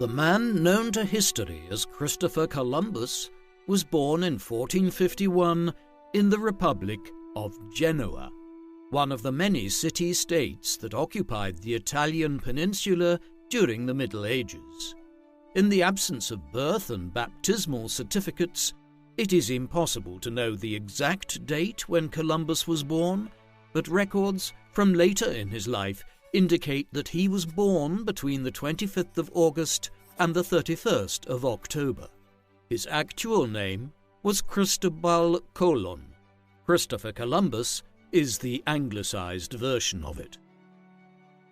The man known to history as Christopher Columbus was born in 1451 in the Republic of Genoa, one of the many city-states that occupied the Italian peninsula during the Middle Ages. In the absence of birth and baptismal certificates, it is impossible to know the exact date when Columbus was born, but records from later in his life indicate that he was born between the 25th of August and the 31st of October. His actual name was Cristobal Colon. Christopher Columbus is the anglicized version of it.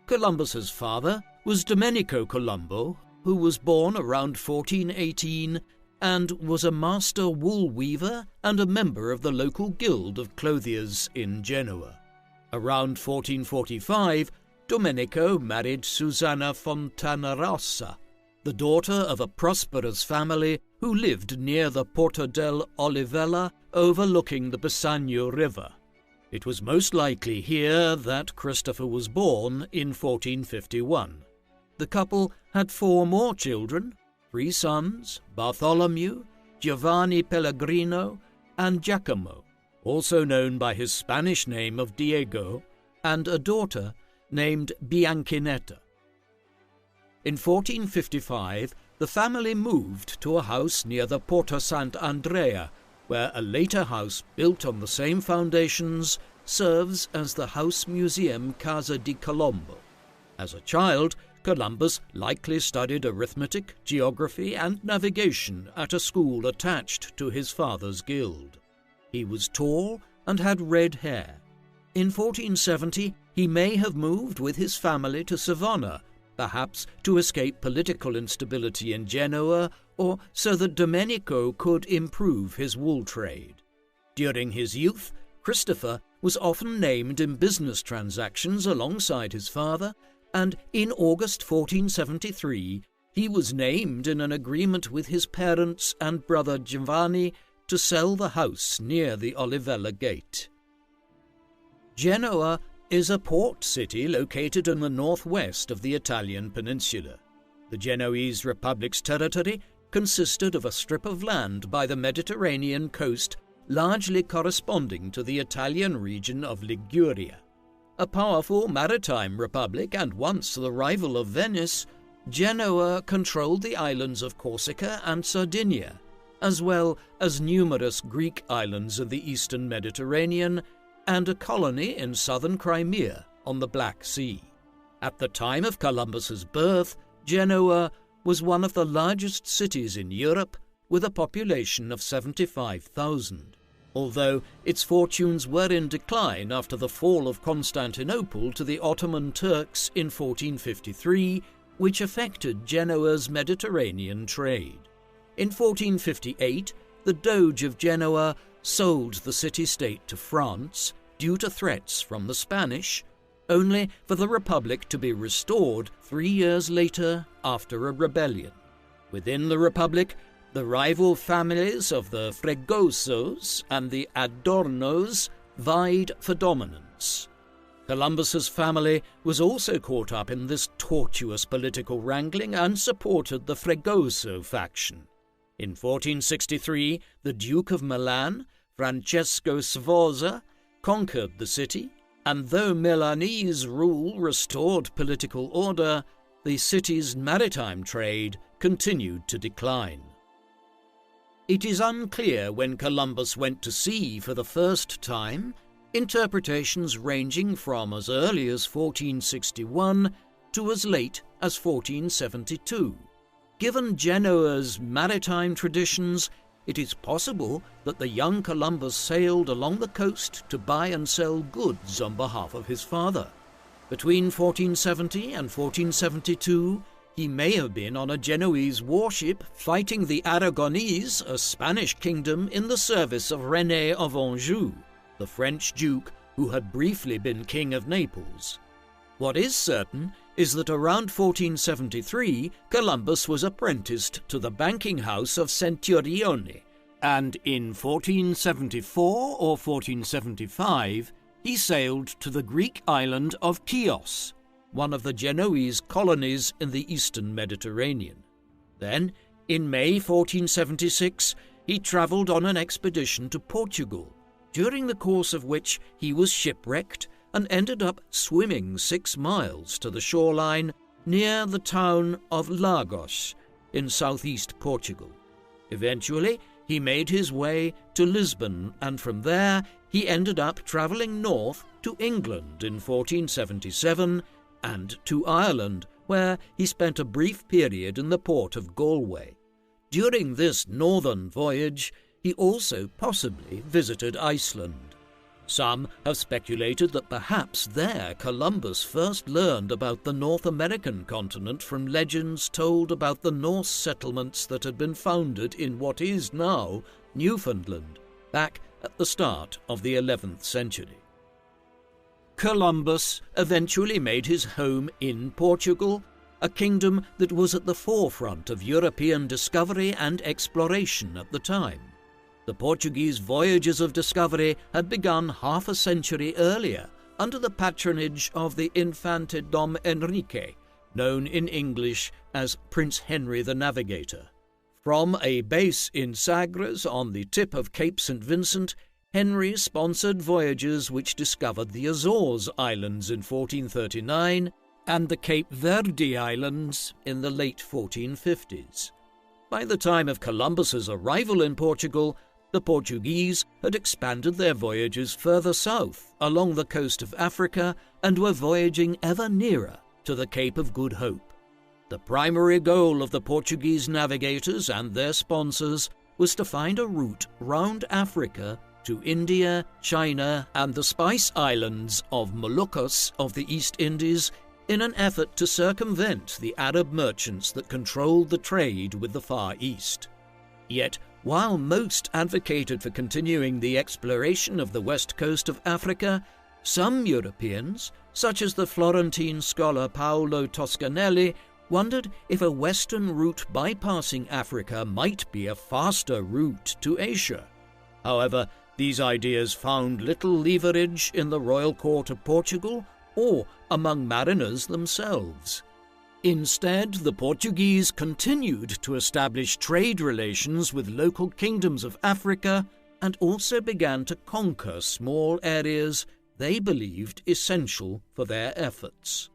Columbus's father was Domenico Colombo, who was born around 1418 and was a master wool weaver and a member of the local guild of clothiers in Genoa. Around 1445, Domenico married Susanna Fontanarossa, the daughter of a prosperous family who lived near the Porto del Olivella overlooking the Bisagno River. It was most likely here that Christopher was born in 1451. The couple had 4 more children, 3 sons, Bartholomew, Giovanni Pellegrino, and Giacomo, also known by his Spanish name of Diego, and a daughter named Bianchinetta. In 1455, the family moved to a house near the Porto Sant'Andrea, where a later house built on the same foundations serves as the house museum Casa di Colombo. As a child, Columbus likely studied arithmetic, geography, and navigation at a school attached to his father's guild. He was tall and had red hair. In 1470, he may have moved with his family to Savona, perhaps to escape political instability in Genoa or so that Domenico could improve his wool trade. During his youth, Christopher was often named in business transactions alongside his father, and in August 1473 he was named in an agreement with his parents and brother Giovanni to sell the house near the Olivella Gate. Genoa is a port city located in the northwest of the Italian peninsula. The Genoese Republic's territory consisted of a strip of land by the Mediterranean coast largely corresponding to the Italian region of Liguria. A powerful maritime republic and once the rival of Venice, Genoa controlled the islands of Corsica and Sardinia, as well as numerous Greek islands of the eastern Mediterranean and a colony in southern Crimea on the Black Sea. At the time of Columbus's birth, Genoa was one of the largest cities in Europe with a population of 75,000. Although its fortunes were in decline after the fall of Constantinople to the Ottoman Turks in 1453, which affected Genoa's Mediterranean trade. In 1458, the Doge of Genoa sold the city-state to France due to threats from the Spanish, only for the Republic to be restored 3 years later after a rebellion. Within the Republic, the rival families of the Fregosos and the Adornos vied for dominance. Columbus's family was also caught up in this tortuous political wrangling and supported the Fregoso faction. In 1463, the Duke of Milan, Francesco Sforza, conquered the city, and though Milanese rule restored political order, the city's maritime trade continued to decline. It is unclear when Columbus went to sea for the first time, interpretations ranging from as early as 1461 to as late as 1472. Given Genoa's maritime traditions, it is possible that the young Columbus sailed along the coast to buy and sell goods on behalf of his father. Between 1470 and 1472, he may have been on a Genoese warship fighting the Aragonese, a Spanish kingdom in the service of René of Anjou, the French duke who had briefly been king of Naples. What is certain is that around 1473 Columbus was apprenticed to the banking house of Centurione, and in 1474 or 1475 he sailed to the Greek island of Chios, one of the Genoese colonies in the eastern Mediterranean. Then, in May 1476, he travelled on an expedition to Portugal, during the course of which he was shipwrecked and ended up swimming 6 miles to the shoreline near the town of Lagos in southeast Portugal. Eventually, he made his way to Lisbon, and from there he ended up travelling north to England in 1477 and to Ireland, where he spent a brief period in the port of Galway. During this northern voyage, he also possibly visited Iceland. Some have speculated that perhaps there Columbus first learned about the North American continent from legends told about the Norse settlements that had been founded in what is now Newfoundland, back at the start of the 11th century. Columbus eventually made his home in Portugal, a kingdom that was at the forefront of European discovery and exploration at the time. The Portuguese voyages of discovery had begun half a century earlier under the patronage of the Infante Dom Henrique, known in English as Prince Henry the Navigator. From a base in Sagres on the tip of Cape St. Vincent, Henry sponsored voyages which discovered the Azores Islands in 1439 and the Cape Verde Islands in the late 1450s. By the time of Columbus's arrival in Portugal, the Portuguese had expanded their voyages further south along the coast of Africa and were voyaging ever nearer to the Cape of Good Hope. The primary goal of the Portuguese navigators and their sponsors was to find a route round Africa to India, China, and the Spice Islands of Moluccas of the East Indies in an effort to circumvent the Arab merchants that controlled the trade with the Far East. Yet, while most advocated for continuing the exploration of the west coast of Africa, some Europeans, such as the Florentine scholar Paolo Toscanelli, wondered if a western route bypassing Africa might be a faster route to Asia. However, these ideas found little leverage in the royal court of Portugal or among mariners themselves. Instead, the Portuguese continued to establish trade relations with local kingdoms of Africa and also began to conquer small areas they believed essential for their efforts.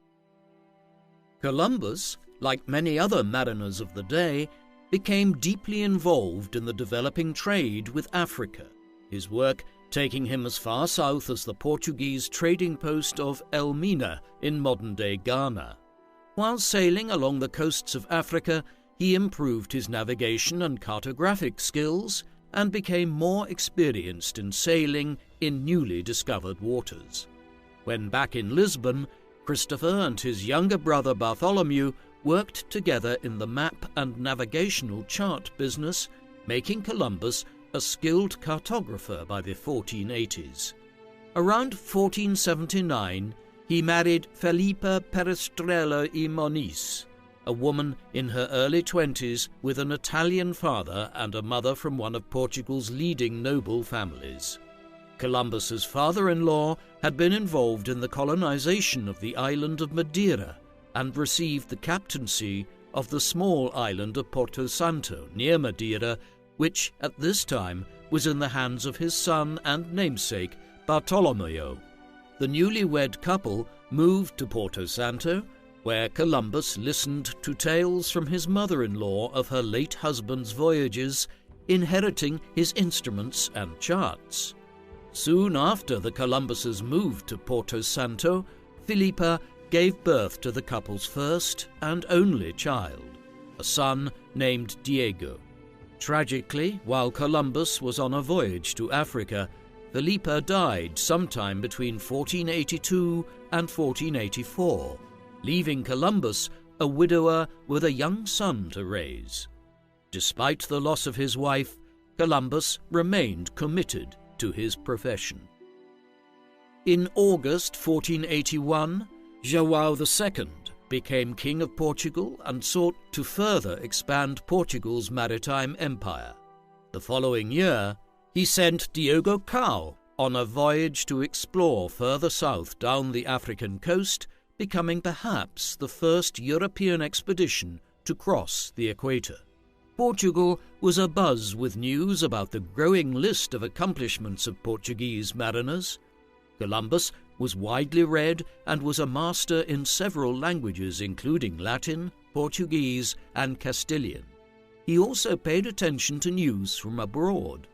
Columbus, like many other mariners of the day, became deeply involved in the developing trade with Africa, his work taking him as far south as the Portuguese trading post of Elmina in modern-day Ghana. While sailing along the coasts of Africa, he improved his navigation and cartographic skills and became more experienced in sailing in newly discovered waters. When back in Lisbon, Christopher and his younger brother Bartholomew worked together in the map and navigational chart business, making Columbus a skilled cartographer by the 1480s. Around 1479, he married Felipa Perestrella y Moniz, a woman in her early 20s with an Italian father and a mother from one of Portugal's leading noble families. Columbus's father-in-law had been involved in the colonization of the island of Madeira and received the captaincy of the small island of Porto Santo near Madeira, which at this time was in the hands of his son and namesake Bartolomeo. The newlywed couple moved to Porto Santo, where Columbus listened to tales from his mother-in-law of her late husband's voyages, inheriting his instruments and charts. Soon after the Columbuses moved to Porto Santo, Filipa gave birth to the couple's first and only child, a son named Diego. Tragically, while Columbus was on a voyage to Africa, Filipa died sometime between 1482 and 1484, leaving Columbus a widower with a young son to raise. Despite the loss of his wife, Columbus remained committed to his profession. In August 1481, João II became King of Portugal and sought to further expand Portugal's maritime empire. The following year, he sent Diogo Cao on a voyage to explore further south down the African coast, becoming perhaps the first European expedition to cross the equator. Portugal was abuzz with news about the growing list of accomplishments of Portuguese mariners. Columbus was widely read and was a master in several languages, including Latin, Portuguese, and Castilian. He also paid attention to news from abroad.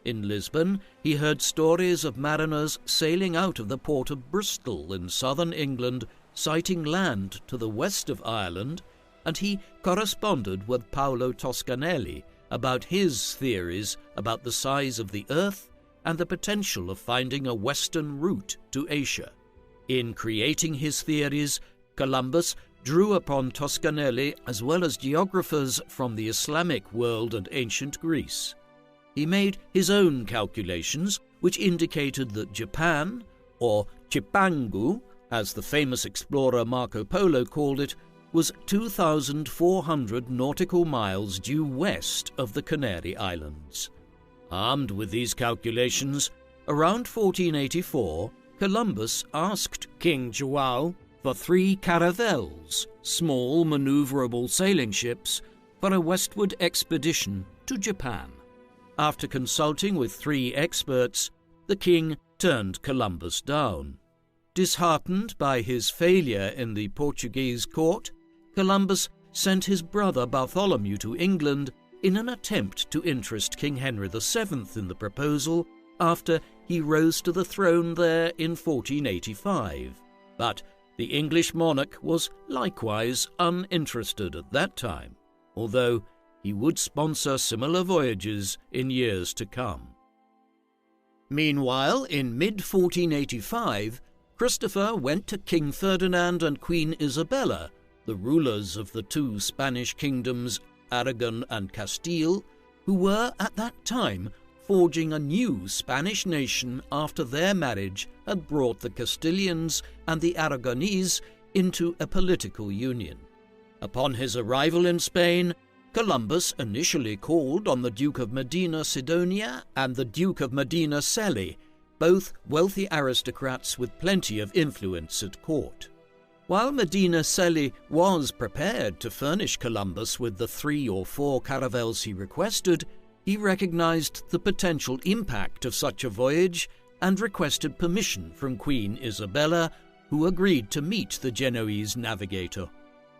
In Lisbon, he heard stories of mariners sailing out of the port of Bristol in southern England, sighting land to the west of Ireland, and he corresponded with Paolo Toscanelli about his theories about the size of the Earth and the potential of finding a western route to Asia. In creating his theories, Columbus drew upon Toscanelli as well as geographers from the Islamic world and ancient Greece. He made his own calculations, which indicated that Japan, or Cipangu, as the famous explorer Marco Polo called it, was 2,400 nautical miles due west of the Canary Islands. Armed with these calculations, around 1484, Columbus asked King João for 3 caravels, small maneuverable sailing ships, for a westward expedition to Japan. After consulting with 3 experts, the king turned Columbus down. Disheartened by his failure in the Portuguese court, Columbus sent his brother Bartholomew to England in an attempt to interest King Henry VII in the proposal after he rose to the throne there in 1485. But the English monarch was likewise uninterested at that time, although he would sponsor similar voyages in years to come. Meanwhile, in mid-1485, Christopher went to King Ferdinand and Queen Isabella, the rulers of the 2 Spanish kingdoms, Aragon and Castile, who were at that time forging a new Spanish nation after their marriage had brought the Castilians and the Aragonese into a political union. Upon his arrival in Spain, Columbus initially called on the Duke of Medina Sidonia and the Duke of Medina Celi, both wealthy aristocrats with plenty of influence at court. While Medina Celi was prepared to furnish Columbus with the 3 or 4 caravels he requested, he recognized the potential impact of such a voyage and requested permission from Queen Isabella, who agreed to meet the Genoese navigator.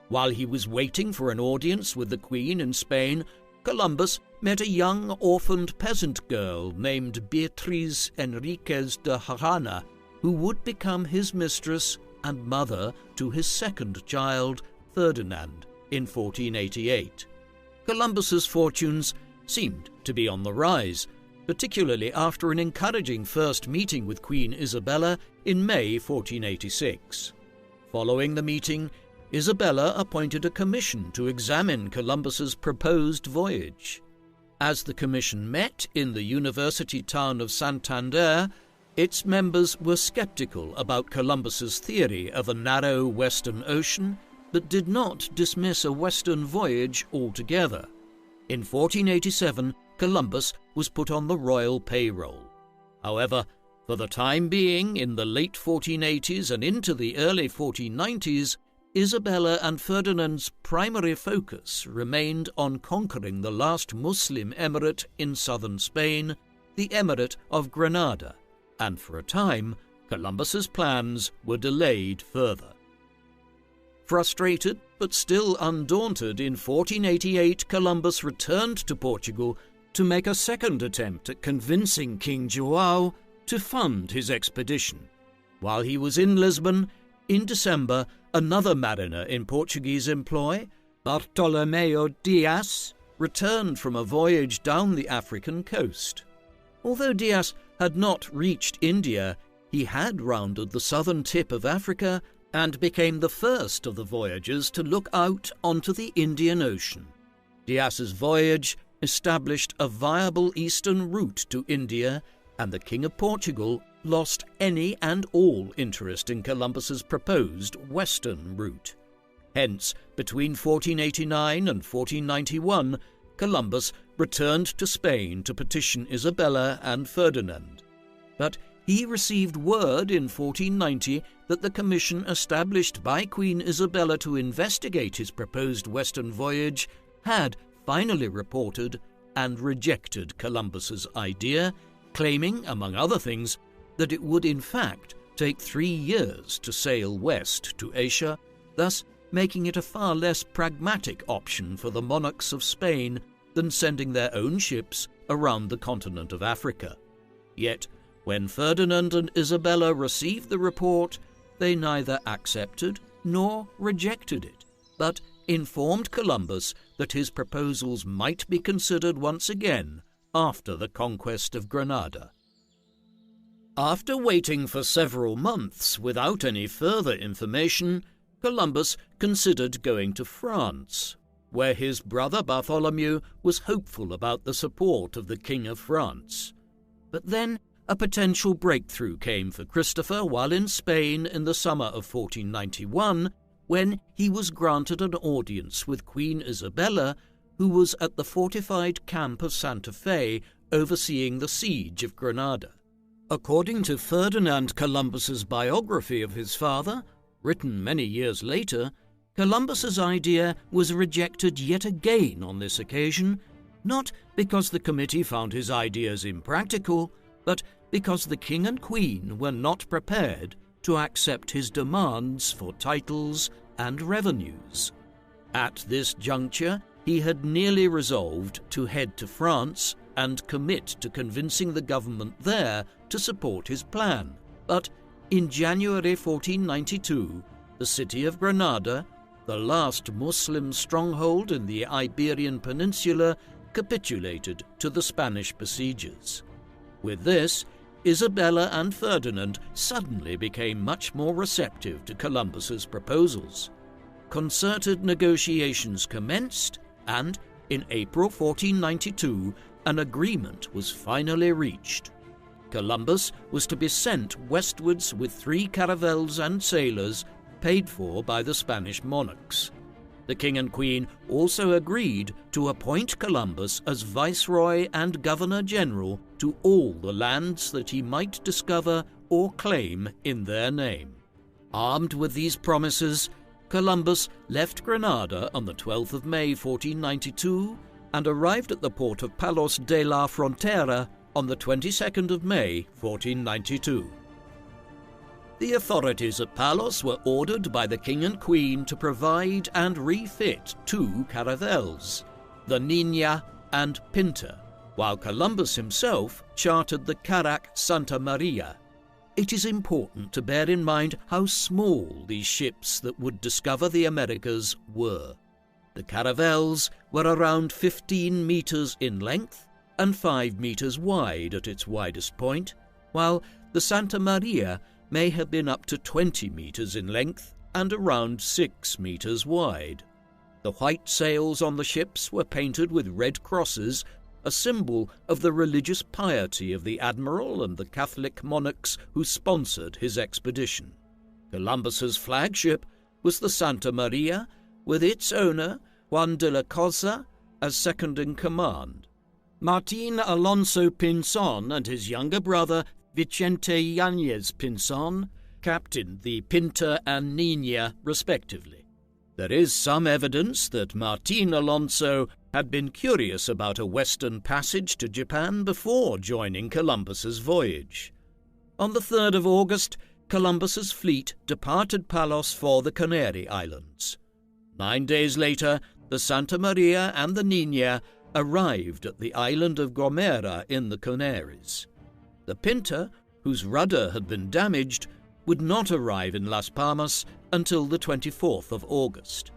While he was waiting for an audience with the Queen in Spain, Columbus met a young orphaned peasant girl named Beatriz Enriquez de Harana, who would become his mistress and mother to his second child, Ferdinand, in 1488. Columbus's fortunes seemed to be on the rise, particularly after an encouraging first meeting with Queen Isabella in May 1486. Following the meeting, Isabella appointed a commission to examine Columbus's proposed voyage. As the commission met in the university town of Santander, its members were skeptical about Columbus's theory of a narrow western ocean, but did not dismiss a western voyage altogether. In 1487, Columbus was put on the royal payroll. However, for the time being, in the late 1480s and into the early 1490s, Isabella and Ferdinand's primary focus remained on conquering the last Muslim emirate in southern Spain, the Emirate of Granada, and for a time, Columbus's plans were delayed further. Frustrated but still undaunted, in 1488 Columbus returned to Portugal to make a second attempt at convincing King João to fund his expedition. While he was in Lisbon, in December, another mariner in Portuguese employ, Bartolomeu Dias, returned from a voyage down the African coast. Although Dias had not reached India, he had rounded the southern tip of Africa and became the first of the voyagers to look out onto the Indian Ocean. Dias's voyage established a viable eastern route to India, and the King of Portugal lost any and all interest in Columbus's proposed western route. Hence, between 1489 and 1491, Columbus returned to Spain to petition Isabella and Ferdinand. But he received word in 1490 that the commission established by Queen Isabella to investigate his proposed western voyage had finally reported and rejected Columbus's idea, claiming, among other things, that it would in fact take 3 years to sail west to Asia, thus making it a far less pragmatic option for the monarchs of Spain than sending their own ships around the continent of Africa. Yet, when Ferdinand and Isabella received the report, they neither accepted nor rejected it, but informed Columbus that his proposals might be considered once again after the conquest of Granada. After waiting for several months without any further information, Columbus considered going to France, where his brother Bartholomew was hopeful about the support of the King of France. But then a potential breakthrough came for Christopher while in Spain in the summer of 1491, when he was granted an audience with Queen Isabella, who was at the fortified camp of Santa Fe overseeing the siege of Granada. According to Ferdinand Columbus's biography of his father, written many years later, Columbus's idea was rejected yet again on this occasion, not because the committee found his ideas impractical, but because the king and queen were not prepared to accept his demands for titles and revenues. At this juncture, he had nearly resolved to head to France and commit to convincing the government there to support his plan. But in January 1492, the city of Granada, the last Muslim stronghold in the Iberian Peninsula, capitulated to the Spanish besiegers. With this, Isabella and Ferdinand suddenly became much more receptive to Columbus's proposals. Concerted negotiations commenced, and in April 1492, an agreement was finally reached. Columbus was to be sent westwards with 3 caravels and sailors paid for by the Spanish monarchs. The king and queen also agreed to appoint Columbus as viceroy and governor-general to all the lands that he might discover or claim in their name. Armed with these promises, Columbus left Granada on the 12th of May 1492 and arrived at the port of Palos de la Frontera on the 22nd of May 1492. The authorities at Palos were ordered by the king and queen to provide and refit 2 caravels, the Niña and Pinta, while Columbus himself chartered the Carack Santa Maria. It is important to bear in mind how small these ships that would discover the Americas were. The caravels were around 15 meters in length and 5 meters wide at its widest point, while the Santa Maria may have been up to 20 meters in length and around 6 meters wide. The white sails on the ships were painted with red crosses, a symbol of the religious piety of the admiral and the Catholic monarchs who sponsored his expedition. Columbus's flagship was the Santa Maria, with its owner, Juan de la Cosa, as second in command. Martín Alonso Pinzón and his younger brother, Vicente Yáñez Pinzón, captained the Pinta and Niña respectively. There is some evidence that Martín Alonso had been curious about a western passage to Japan before joining Columbus's voyage. On the 3rd of August, Columbus's fleet departed Palos for the Canary Islands. 9 days later, the Santa Maria and the Niña arrived at the island of Gomera in the Canaries. The Pinta, whose rudder had been damaged, would not arrive in Las Palmas until the 24th of August.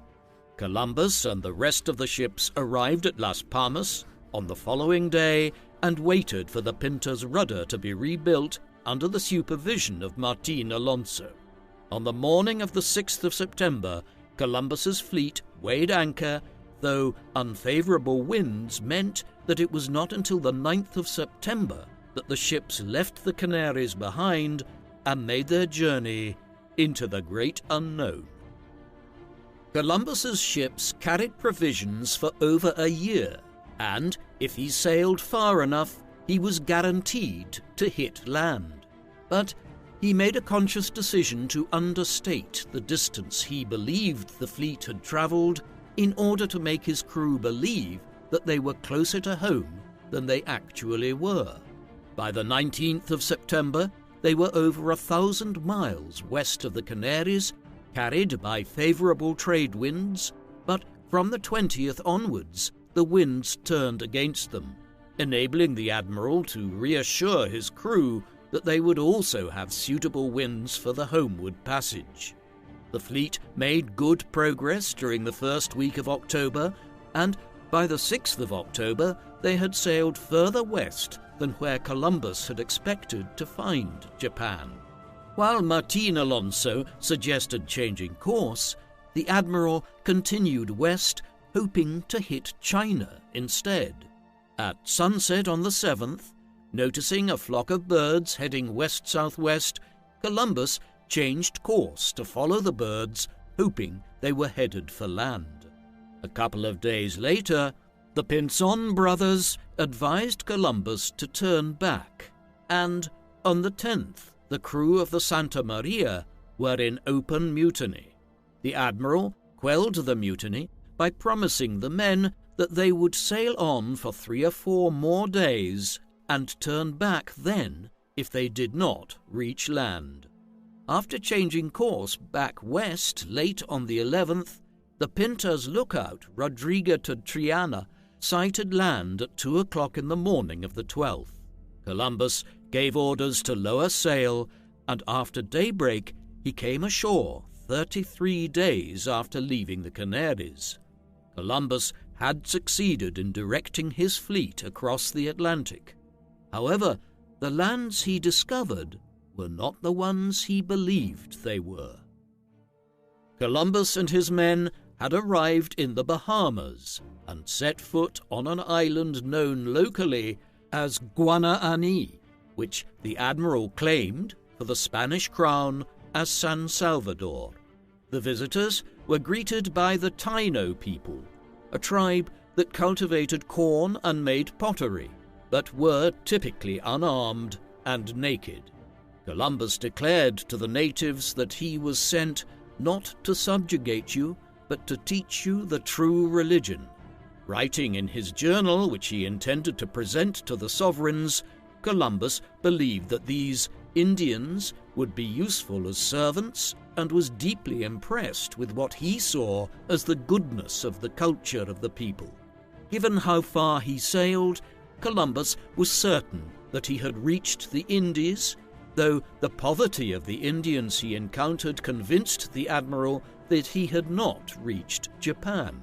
Columbus and the rest of the ships arrived at Las Palmas on the following day and waited for the Pinta's rudder to be rebuilt under the supervision of Martín Alonso. On the morning of the 6th of September, Columbus's fleet weighed anchor, though unfavorable winds meant that it was not until the 9th of September that the ships left the Canaries behind and made their journey into the great unknown. Columbus's ships carried provisions for over a year, and if he sailed far enough, he was guaranteed to hit land. But he made a conscious decision to understate the distance he believed the fleet had travelled in order to make his crew believe that they were closer to home than they actually were. By the 19th of September, they were over 1,000 miles west of the Canaries, carried by favourable trade winds, but from the 20th onwards, the winds turned against them, enabling the admiral to reassure his crew that they would also have suitable winds for the homeward passage. The fleet made good progress during the first week of October, and by the 6th of October they had sailed further west than where Columbus had expected to find Japan. While Martin Alonso suggested changing course, the admiral continued west, hoping to hit China instead. At sunset on the 7th, noticing a flock of birds heading west-southwest, Columbus changed course to follow the birds, hoping they were headed for land. A couple of days later, the Pinzon brothers advised Columbus to turn back, and on the 10th, the crew of the Santa Maria were in open mutiny. The admiral quelled the mutiny by promising the men that they would sail on for 3 or 4 more days and turn back then if they did not reach land. After changing course back west late on the 11th, the Pinta's lookout, Rodrigo de Triana, sighted land at 2 o'clock in the morning of the 12th. Columbus gave orders to lower sail, and after daybreak he came ashore 33 days after leaving the Canaries. Columbus had succeeded in directing his fleet across the Atlantic. However, the lands he discovered were not the ones he believed they were. Columbus and his men had arrived in the Bahamas and set foot on an island known locally as Guanaani, which the admiral claimed for the Spanish crown as San Salvador. The visitors were greeted by the Taino people, a tribe that cultivated corn and made pottery, but were typically unarmed and naked. Columbus declared to the natives that he was sent not to subjugate you, but to teach you the true religion. Writing in his journal, which he intended to present to the sovereigns, Columbus believed that these Indians would be useful as servants and was deeply impressed with what he saw as the goodness of the culture of the people. Given how far he sailed, Columbus was certain that he had reached the Indies, though the poverty of the Indians he encountered convinced the admiral that he had not reached Japan.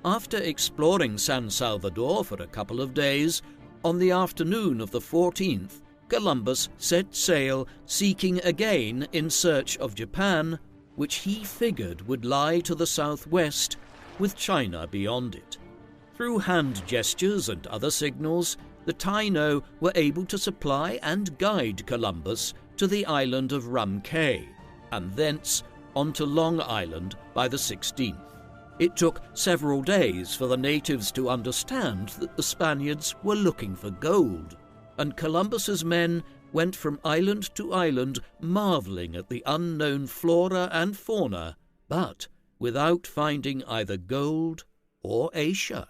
After exploring San Salvador for a couple of days, on the afternoon of the 14th, Columbus set sail, seeking again in search of Japan, which he figured would lie to the southwest, with China beyond it. Through hand gestures and other signals, the Taino were able to supply and guide Columbus to the island of Rum Cay, and thence on to Long Island by the 16th. It took several days for the natives to understand that the Spaniards were looking for gold, and Columbus's men went from island to island marvelling at the unknown flora and fauna, but without finding either gold or Asia.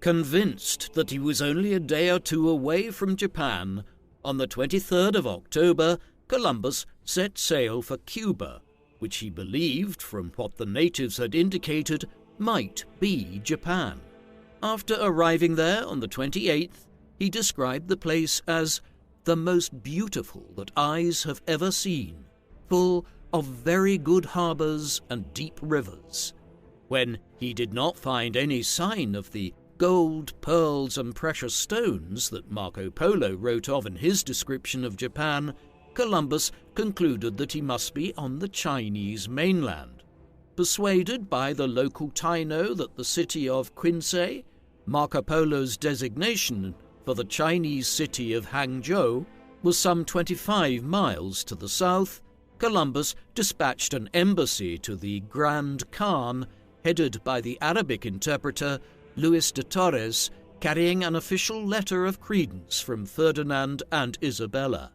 Convinced that he was only a day or two away from Japan, on the 23rd of October, Columbus set sail for Cuba, which he believed, from what the natives had indicated, might be Japan. After arriving there on the 28th, he described the place as the most beautiful that eyes have ever seen, full of very good harbours and deep rivers. When he did not find any sign of the gold, pearls, and precious stones that Marco Polo wrote of in his description of Japan, Columbus concluded that he must be on the Chinese mainland. Persuaded by the local Taino that the city of Quinsay, Marco Polo's designation for the Chinese city of Hangzhou, was some 25 miles to the south, Columbus dispatched an embassy to the Grand Khan, headed by the Arabic interpreter Luis de Torres, carrying an official letter of credence from Ferdinand and Isabella.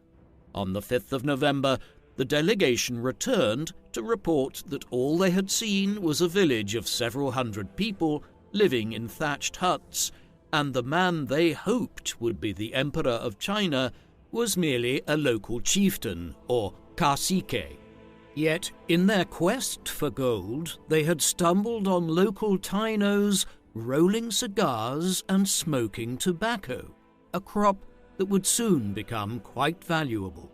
On the 5th of November, the delegation returned to report that all they had seen was a village of several hundred people living in thatched huts, and the man they hoped would be the Emperor of China was merely a local chieftain, or cacique. Yet, in their quest for gold, they had stumbled on local Tainos rolling cigars and smoking tobacco, a crop that would soon become quite valuable.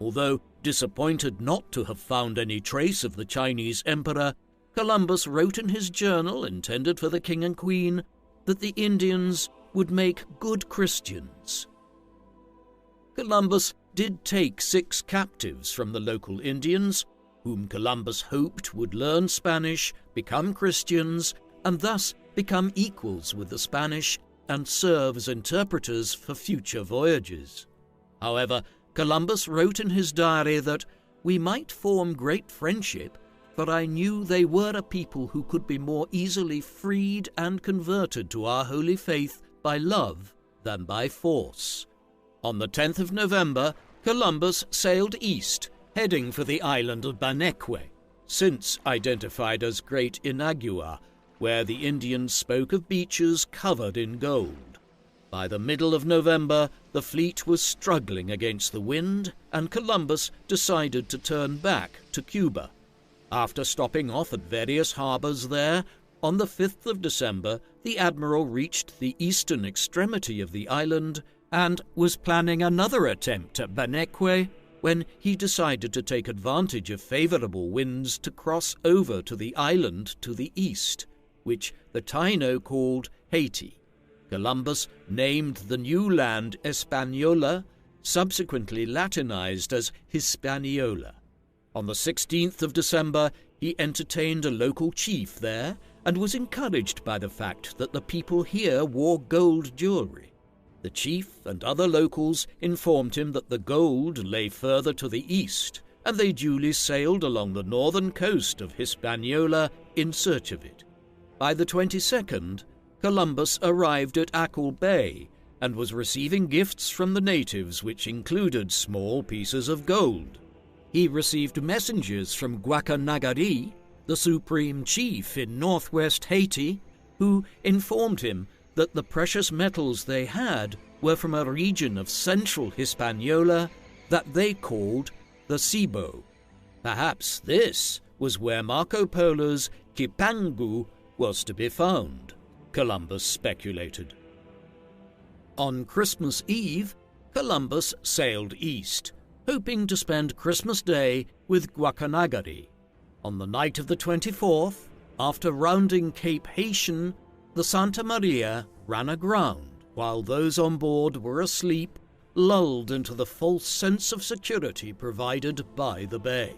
Although disappointed not to have found any trace of the Chinese emperor, Columbus wrote in his journal, intended for the king and queen, that the Indians would make good Christians. Columbus did take 6 captives from the local Indians, whom Columbus hoped would learn Spanish, become Christians, and thus become equals with the Spanish and serve as interpreters for future voyages. However, Columbus wrote in his diary that we might form great friendship, for I knew they were a people who could be more easily freed and converted to our holy faith by love than by force. On the 10th of November, Columbus sailed east, heading for the island of Baneque, since identified as Great Inagua, where the Indians spoke of beaches covered in gold. By the middle of November, the fleet was struggling against the wind, and Columbus decided to turn back to Cuba. After stopping off at various harbors there, on the 5th of December, the admiral reached the eastern extremity of the island and was planning another attempt at Baneque when he decided to take advantage of favorable winds to cross over to the island to the east, which the Taino called Haiti. Columbus named the new land Hispaniola, subsequently Latinized as Hispaniola. On the 16th of December, he entertained a local chief there and was encouraged by the fact that the people here wore gold jewelry. The chief and other locals informed him that the gold lay further to the east, and they duly sailed along the northern coast of Hispaniola in search of it. By the 22nd, Columbus arrived at Ackle Bay and was receiving gifts from the natives, which included small pieces of gold. He received messengers from Guacanagari, the supreme chief in northwest Haiti, who informed him that the precious metals they had were from a region of central Hispaniola that they called the Cibo. Perhaps this was where Marco Polo's Cipangu was to be found, Columbus speculated. On Christmas Eve, Columbus sailed east, hoping to spend Christmas Day with Guacanagari. On the night of the 24th, after rounding Cape Haitian, the Santa Maria ran aground while those on board were asleep, lulled into the false sense of security provided by the bay.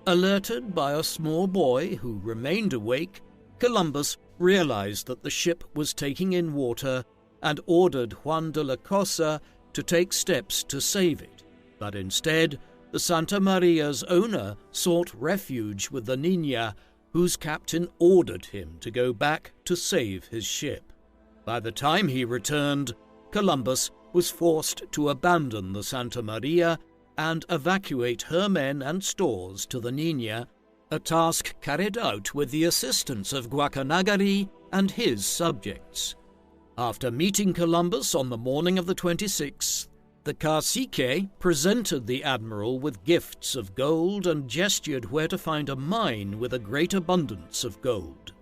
Alerted by a small boy who remained awake, Columbus realized that the ship was taking in water and ordered Juan de la Cosa to take steps to save it. But instead, the Santa Maria's owner sought refuge with the Niña, whose captain ordered him to go back to save his ship. By the time he returned, Columbus was forced to abandon the Santa Maria and evacuate her men and stores to the Niña, a task carried out with the assistance of Guacanagari and his subjects. After meeting Columbus on the morning of the 26th, the cacique presented the admiral with gifts of gold and gestured where to find a mine with a great abundance of gold.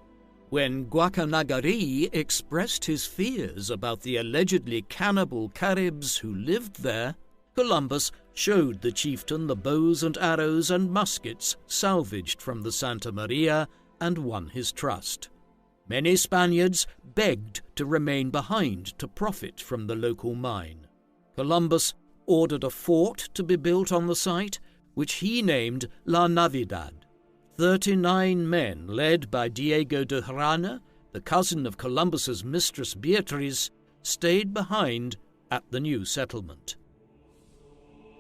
When Guacanagari expressed his fears about the allegedly cannibal Caribs who lived there, Columbus showed the chieftain the bows and arrows and muskets salvaged from the Santa Maria and won his trust. Many Spaniards begged to remain behind to profit from the local mine. Columbus ordered a fort to be built on the site, which he named La Navidad. 39 men, led by Diego de Hrana, the cousin of Columbus's mistress Beatriz, stayed behind at the new settlement.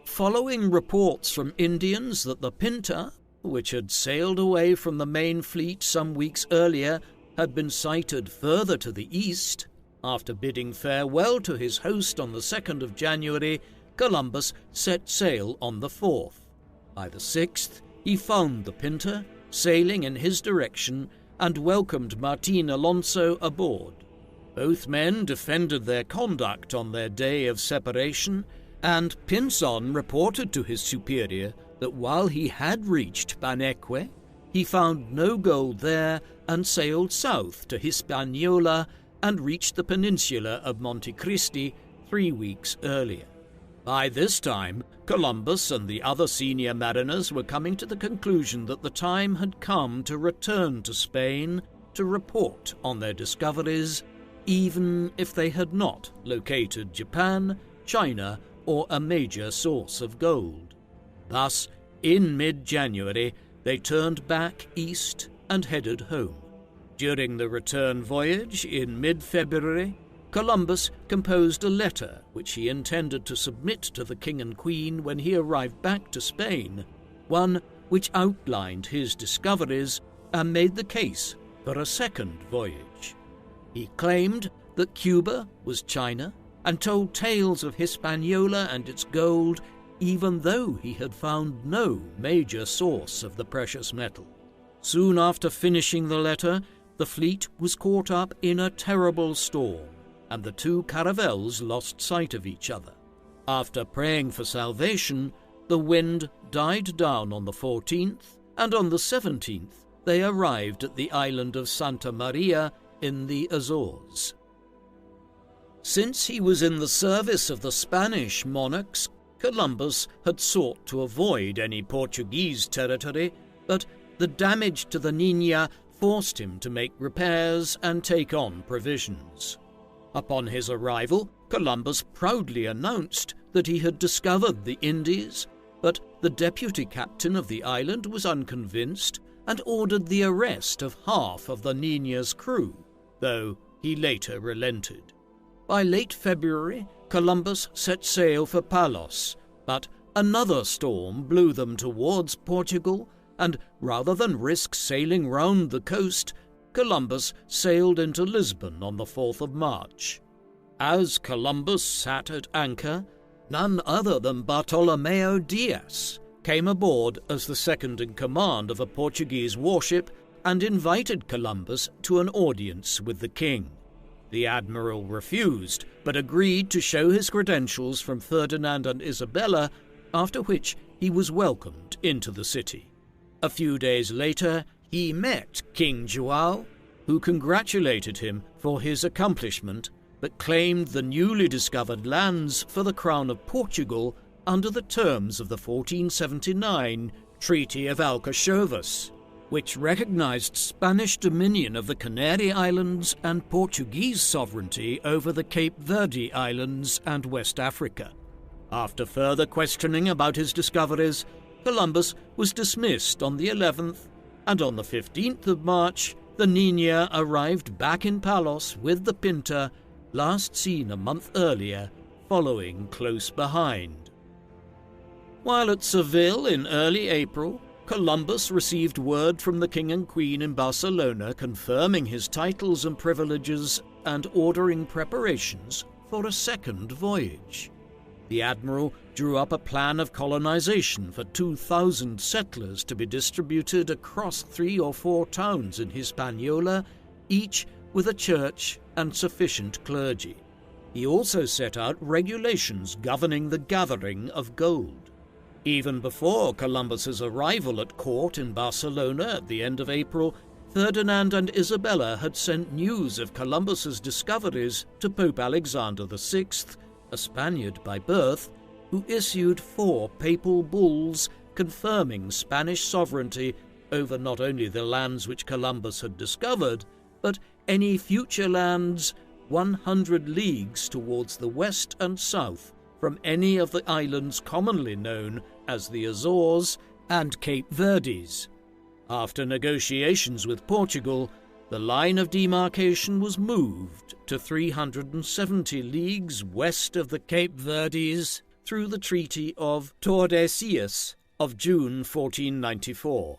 Following reports from Indians that the Pinta, which had sailed away from the main fleet some weeks earlier, had been sighted further to the east, after bidding farewell to his host on the 2nd of January, Columbus set sail on the 4th. By the 6th, he found the Pinta, sailing in his direction, and welcomed Martin Alonso aboard. Both men defended their conduct on their day of separation, and Pinzon reported to his superior that while he had reached Paneque, he found no gold there and sailed south to Hispaniola and reached the peninsula of Monte Cristi 3 weeks earlier. By this time, Columbus and the other senior mariners were coming to the conclusion that the time had come to return to Spain to report on their discoveries, even if they had not located Japan, China, or a major source of gold. Thus, in mid-January, they turned back east and headed home. During the return voyage in mid-February, Columbus composed a letter which he intended to submit to the King and Queen when he arrived back to Spain, one which outlined his discoveries and made the case for a second voyage. He claimed that Cuba was China and told tales of Hispaniola and its gold, even though he had found no major source of the precious metal. Soon after finishing the letter, the fleet was caught up in a terrible storm, and the two caravels lost sight of each other. After praying for salvation, the wind died down on the 14th, and on the 17th they arrived at the island of Santa Maria in the Azores. Since he was in the service of the Spanish monarchs, Columbus had sought to avoid any Portuguese territory, but the damage to the Niña forced him to make repairs and take on provisions. Upon his arrival, Columbus proudly announced that he had discovered the Indies, but the deputy captain of the island was unconvinced and ordered the arrest of half of the Niña's crew, though he later relented. By late February, Columbus set sail for Palos, but another storm blew them towards Portugal, and rather than risk sailing round the coast, Columbus sailed into Lisbon on the 4th of March. As Columbus sat at anchor, none other than Bartolomeo Dias came aboard as the second-in-command of a Portuguese warship and invited Columbus to an audience with the king. The admiral refused, but agreed to show his credentials from Ferdinand and Isabella, after which he was welcomed into the city. A few days later, he met King João, who congratulated him for his accomplishment, but claimed the newly discovered lands for the Crown of Portugal under the terms of the 1479 Treaty of Alcachofas, which recognized Spanish dominion of the Canary Islands and Portuguese sovereignty over the Cape Verde Islands and West Africa. After further questioning about his discoveries, Columbus was dismissed on the 11th, and on the 15th of March, the Niña arrived back in Palos with the Pinta, last seen a month earlier, following close behind. While at Seville in early April, Columbus received word from the King and Queen in Barcelona confirming his titles and privileges and ordering preparations for a second voyage. The admiral drew up a plan of colonization for 2,000 settlers to be distributed across 3 or 4 towns in Hispaniola, each with a church and sufficient clergy. He also set out regulations governing the gathering of gold. Even before Columbus's arrival at court in Barcelona at the end of April, Ferdinand and Isabella had sent news of Columbus's discoveries to Pope Alexander VI, a Spaniard by birth, who issued 4 papal bulls confirming Spanish sovereignty over not only the lands which Columbus had discovered, but any future lands 100 leagues towards the west and south from any of the islands commonly known as the Azores and Cape Verdes. After negotiations with Portugal, the line of demarcation was moved to 370 leagues west of the Cape Verdes through the Treaty of Tordesillas of June 1494.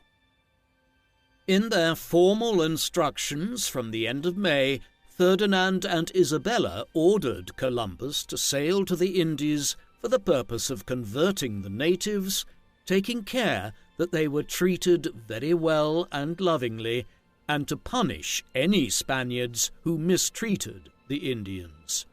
In their formal instructions from the end of May, Ferdinand and Isabella ordered Columbus to sail to the Indies for the purpose of converting the natives, taking care that they were treated very well and lovingly, and to punish any Spaniards who mistreated the Indians.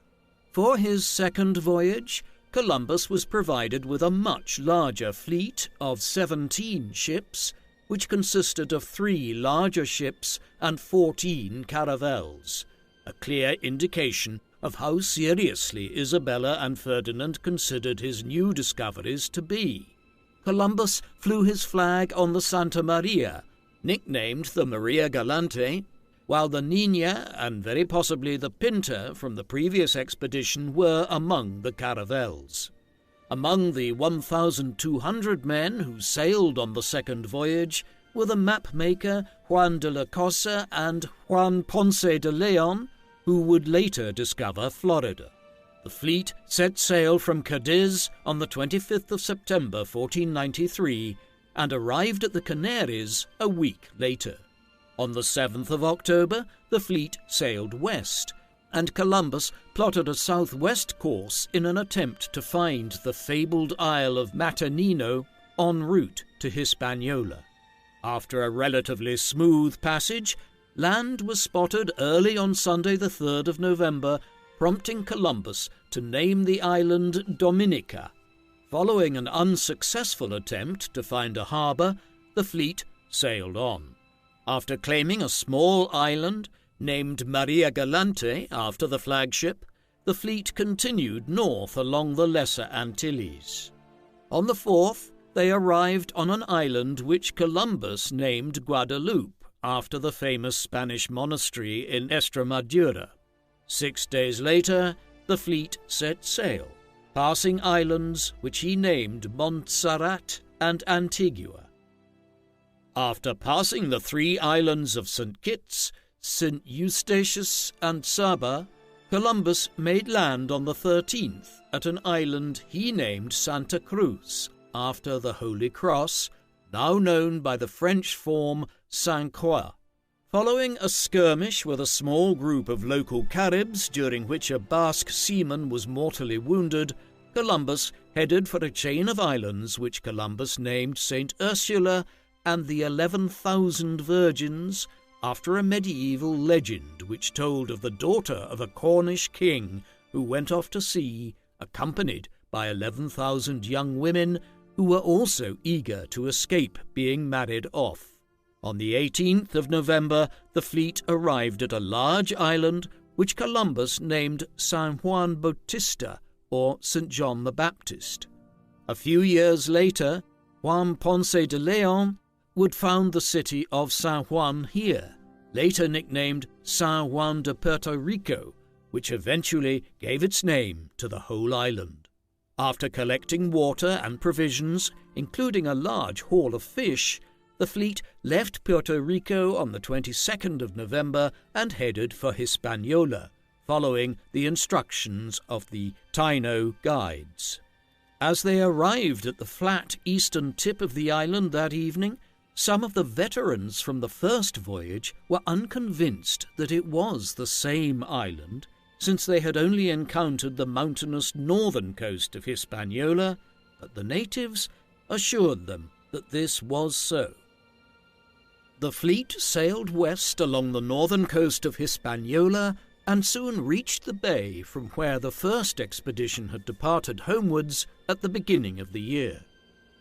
For his second voyage, Columbus was provided with a much larger fleet of 17 ships, which consisted of 3 larger ships and 14 caravels, a clear indication of how seriously Isabella and Ferdinand considered his new discoveries to be. Columbus flew his flag on the Santa Maria, nicknamed the Maria Galante, while the Niña and very possibly the Pinta from the previous expedition were among the caravels. Among the 1,200 men who sailed on the second voyage were the map-maker Juan de la Cosa and Juan Ponce de Leon, who would later discover Florida. The fleet set sail from Cadiz on the 25th of September 1493 and arrived at the Canaries a week later. On the 7th of October, the fleet sailed west, and Columbus plotted a southwest course in an attempt to find the fabled Isle of Matanino en route to Hispaniola. After a relatively smooth passage, land was spotted early on Sunday the 3rd of November, prompting Columbus to name the island Dominica. Following an unsuccessful attempt to find a harbour, the fleet sailed on. After claiming a small island named Maria Galante after the flagship, the fleet continued north along the Lesser Antilles. On the 4th, they arrived on an island which Columbus named Guadeloupe after the famous Spanish monastery in Estremadura. 6 days later, the fleet set sail, passing islands which he named Montserrat and Antigua. After passing the 3 islands of St. Kitts, St. Eustatius and Saba, Columbus made land on the 13th at an island he named Santa Cruz, after the Holy Cross, now known by the French form Sainte Croix. Following a skirmish with a small group of local Caribs, during which a Basque seaman was mortally wounded, Columbus headed for a chain of islands which Columbus named St. Ursula and the 11,000 Virgins, after a medieval legend which told of the daughter of a Cornish king who went off to sea, accompanied by 11,000 young women who were also eager to escape being married off. On the 18th of November, the fleet arrived at a large island which Columbus named San Juan Bautista, or St. John the Baptist. A few years later, Juan Ponce de Leon would found the city of San Juan here, later nicknamed San Juan de Puerto Rico, which eventually gave its name to the whole island. After collecting water and provisions, including a large haul of fish, the fleet left Puerto Rico on the 22nd of November and headed for Hispaniola, following the instructions of the Taino guides. As they arrived at the flat eastern tip of the island that evening, some of the veterans from the first voyage were unconvinced that it was the same island, since they had only encountered the mountainous northern coast of Hispaniola, but the natives assured them that this was so. The fleet sailed west along the northern coast of Hispaniola and soon reached the bay from where the first expedition had departed homewards at the beginning of the year.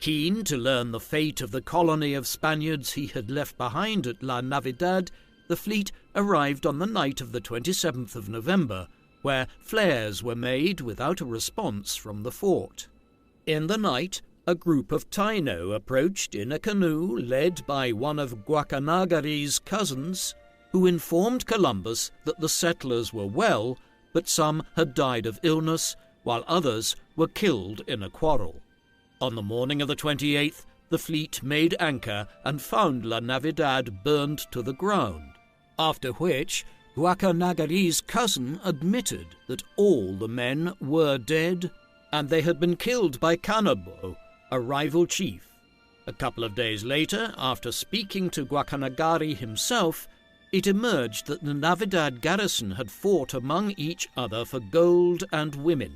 Keen to learn the fate of the colony of Spaniards he had left behind at La Navidad, the fleet arrived on the night of the 27th of November, where flares were made without a response from the fort. In the night, a group of Taino approached in a canoe led by one of Guacanagari's cousins, who informed Columbus that the settlers were well, but some had died of illness, while others were killed in a quarrel. On the morning of the 28th, the fleet made anchor and found La Navidad burned to the ground, after which Guacanagari's cousin admitted that all the men were dead, and they had been killed by Canabo, a rival chief. A couple of days later, after speaking to Guacanagari himself, it emerged that the Navidad garrison had fought among each other for gold and women.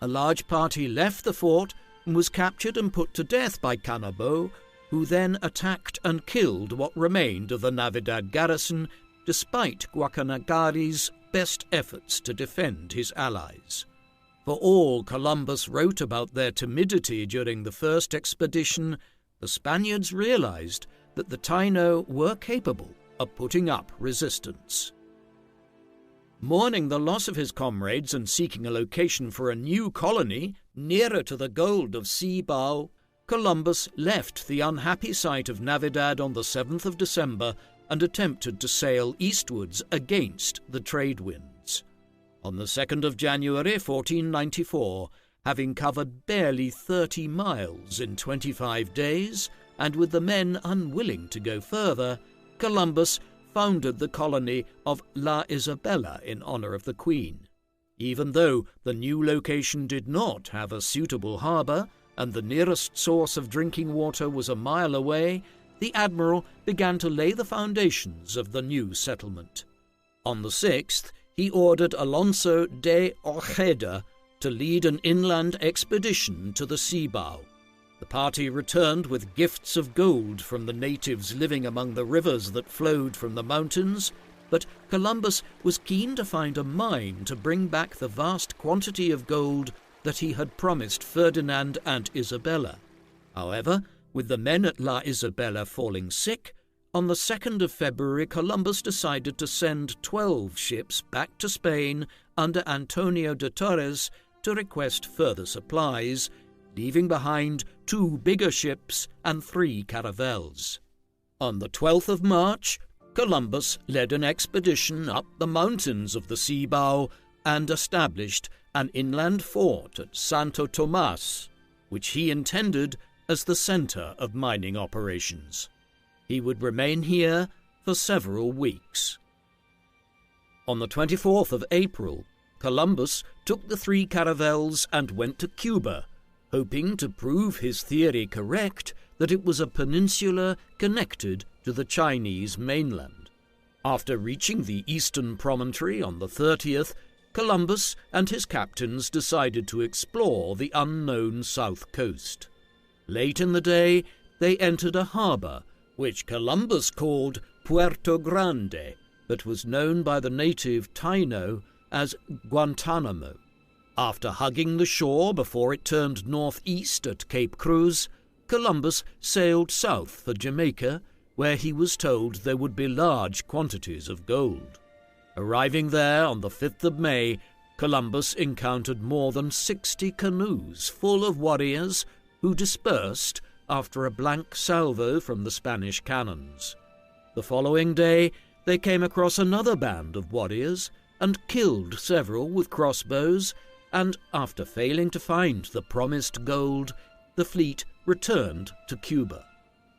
a large party left the fort and was captured and put to death by Canabo, who then attacked and killed what remained of the Navidad garrison, despite Guacanagari's best efforts to defend his allies. For all Columbus wrote about their timidity during the first expedition, the Spaniards realized that the Taino were capable of putting up resistance. Mourning the loss of his comrades and seeking a location for a new colony nearer to the gold of Cibao, Columbus left the unhappy site of Navidad on the 7th of December and attempted to sail eastwards against the trade winds. On the 2nd of January 1494, having covered barely 30 miles in 25 days, and with the men unwilling to go further, Columbus founded the colony of La Isabela in honor of the Queen. Even though the new location did not have a suitable harbor, and the nearest source of drinking water was a mile away, the admiral began to lay the foundations of the new settlement. On the 6th, he ordered Alonso de Ojeda to lead an inland expedition to the Cibao. The party returned with gifts of gold from the natives living among the rivers that flowed from the mountains, but Columbus was keen to find a mine to bring back the vast quantity of gold that he had promised Ferdinand and Isabella. However, with the men at La Isabela falling sick, on the 2nd of February Columbus decided to send 12 ships back to Spain under Antonio de Torres to request further supplies, leaving behind 2 bigger ships and 3 caravels. On the 12th of March, Columbus led an expedition up the mountains of the Cibao and established an inland fort at Santo Tomas, which he intended as the center of mining operations. He would remain here for several weeks. On the 24th of April, Columbus took the 3 caravels and went to Cuba, hoping to prove his theory correct that it was a peninsula connected to the Chinese mainland. After reaching the eastern promontory on the 30th, Columbus and his captains decided to explore the unknown south coast. Late in the day, they entered a harbor, which Columbus called Puerto Grande, but was known by the native Taino as Guantanamo. After hugging the shore before it turned northeast at Cape Cruz, Columbus sailed south for Jamaica, where he was told there would be large quantities of gold. Arriving there on the 5th of May, Columbus encountered more than 60 canoes full of warriors who dispersed after a blank salvo from the Spanish cannons. The following day, they came across another band of warriors and killed several with crossbows, and after failing to find the promised gold, the fleet returned to Cuba.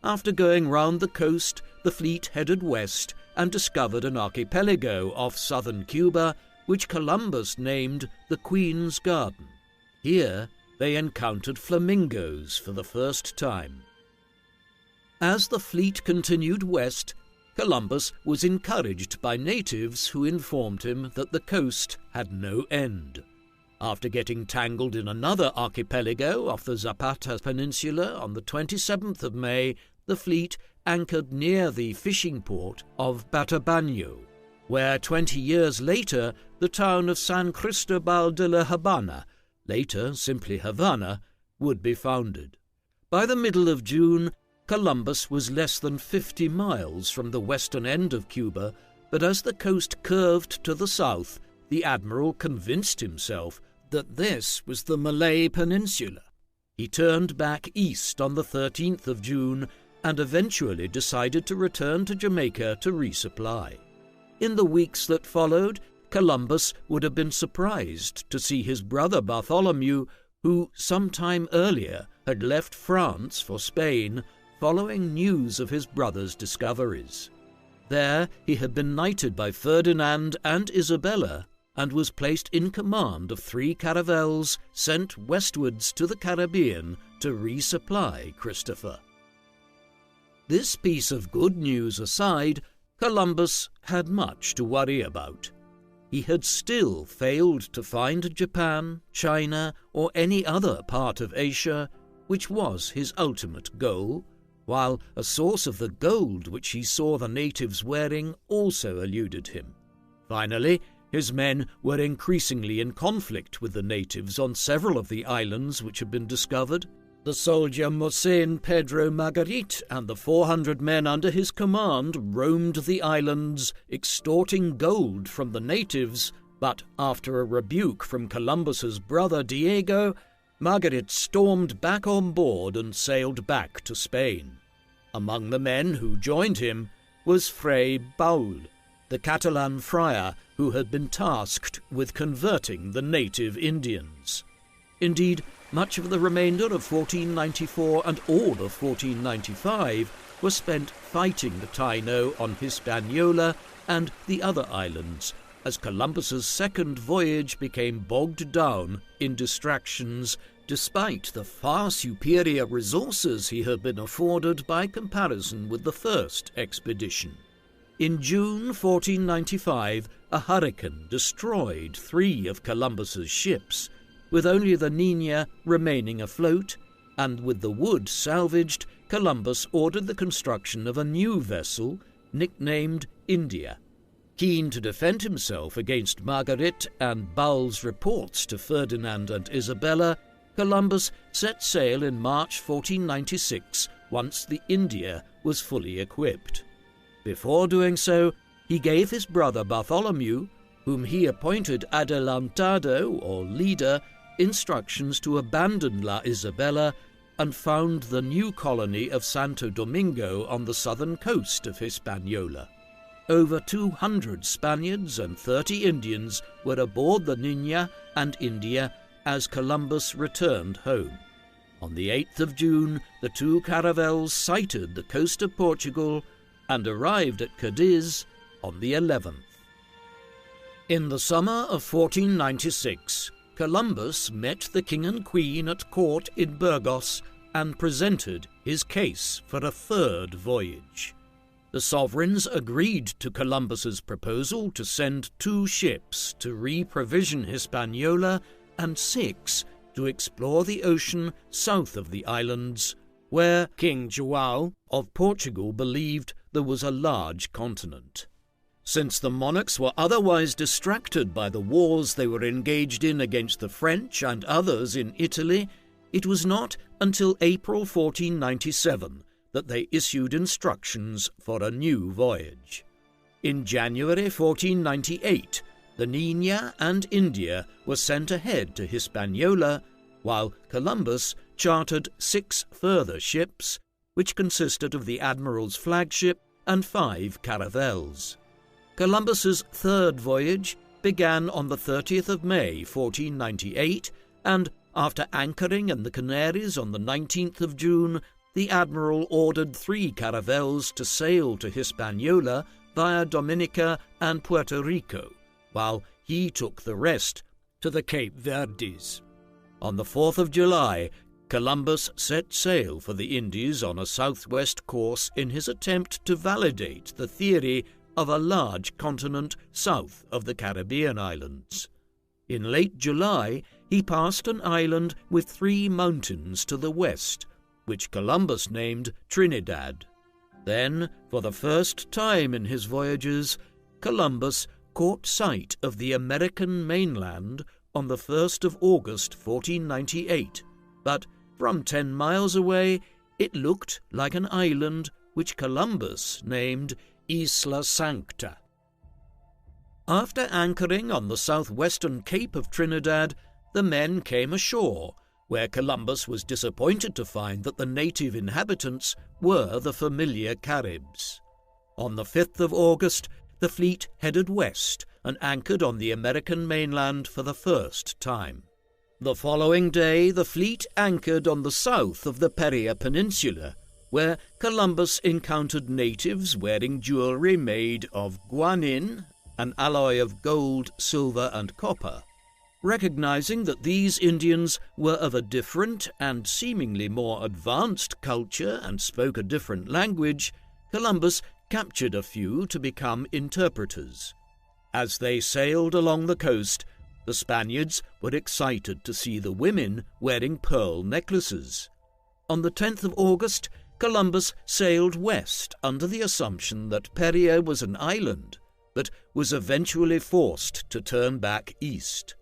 After going round the coast, the fleet headed west and discovered an archipelago off southern Cuba, which Columbus named the Queen's Garden. Here, they encountered flamingos for the first time. As the fleet continued west, Columbus was encouraged by natives who informed him that the coast had no end. After getting tangled in another archipelago off the Zapata Peninsula on the 27th of May, the fleet anchored near the fishing port of Batabano, where 20 years later the town of San Cristobal de la Habana, later simply Havana, would be founded. By the middle of June, Columbus was less than 50 miles from the western end of Cuba, but as the coast curved to the south, the admiral convinced himself that this was the Malay Peninsula. He turned back east on the 13th of June and eventually decided to return to Jamaica to resupply. In the weeks that followed, Columbus would have been surprised to see his brother Bartholomew, who some time earlier had left France for Spain, following news of his brother's discoveries. There he had been knighted by Ferdinand and Isabella and was placed in command of 3 caravels sent westwards to the Caribbean to resupply Christopher. This piece of good news aside, Columbus had much to worry about. he had still failed to find Japan, China, or any other part of Asia, which was his ultimate goal, while a source of the gold which he saw the natives wearing also eluded him. Finally, his men were increasingly in conflict with the natives on several of the islands which had been discovered. The soldier Mosén Pedro Margarit and the 400 men under his command roamed the islands, extorting gold from the natives, but after a rebuke from Columbus's brother Diego, Margarit stormed back on board and sailed back to Spain. Among the men who joined him was Fray Baul, the Catalan friar who had been tasked with converting the native Indians. Indeed, much of the remainder of 1494 and all of 1495 was spent fighting the Taino on Hispaniola and the other islands, as Columbus's second voyage became bogged down in distractions despite the far superior resources he had been afforded by comparison with the first expedition. In June 1495, a hurricane destroyed 3 of Columbus's ships, with only the Niña remaining afloat, and with the wood salvaged, Columbus ordered the construction of a new vessel, nicknamed India. Keen to defend himself against Margaret and Baul's reports to Ferdinand and Isabella, Columbus set sail in March 1496 once the India was fully equipped. Before doing so, he gave his brother Bartholomew, whom he appointed adelantado or leader, instructions to abandon La Isabela and found the new colony of Santo Domingo on the southern coast of Hispaniola. Over 200 Spaniards and 30 Indians were aboard the Niña and India as Columbus returned home. On the 8th of June, the 2 caravels sighted the coast of Portugal and arrived at Cadiz on the 11th. In the summer of 1496, Columbus met the King and Queen at court in Burgos and presented his case for a third voyage. The sovereigns agreed to Columbus's proposal to send 2 ships to re-provision Hispaniola and 6 to explore the ocean south of the islands, where King João of Portugal believed there was a large continent. Since the monarchs were otherwise distracted by the wars they were engaged in against the French and others in Italy, it was not until April 1497 that they issued instructions for a new voyage. In January 1498, the Niña and India were sent ahead to Hispaniola, while Columbus chartered 6 further ships, which consisted of the Admiral's flagship and 5 caravels. Columbus's third voyage began on the 30th of May 1498, and after anchoring in the Canaries on the 19th of June, the Admiral ordered 3 caravels to sail to Hispaniola via Dominica and Puerto Rico, while he took the rest to the Cape Verdes. On the 4th of July, Columbus set sail for the Indies on a southwest course in his attempt to validate the theory of a large continent south of the Caribbean islands. In late July, he passed an island with 3 mountains to the west, which Columbus named Trinidad. Then, for the first time in his voyages, Columbus caught sight of the American mainland on the 1st of August 1498, but from 10 miles away it looked like an island which Columbus named Isla Sancta. After anchoring on the southwestern cape of Trinidad, the men came ashore, where Columbus was disappointed to find that the native inhabitants were the familiar Caribs. On the 5th of August, the fleet headed west and anchored on the American mainland for the first time. The following day, the fleet anchored on the south of the Paria Peninsula, where Columbus encountered natives wearing jewelry made of guanin, an alloy of gold, silver, and copper. Recognizing that these Indians were of a different and seemingly more advanced culture and spoke a different language, Columbus captured a few to become interpreters. As they sailed along the coast, the Spaniards were excited to see the women wearing pearl necklaces. On the 10th of August, Columbus sailed west under the assumption that Paria was an island, but was eventually forced to turn back east.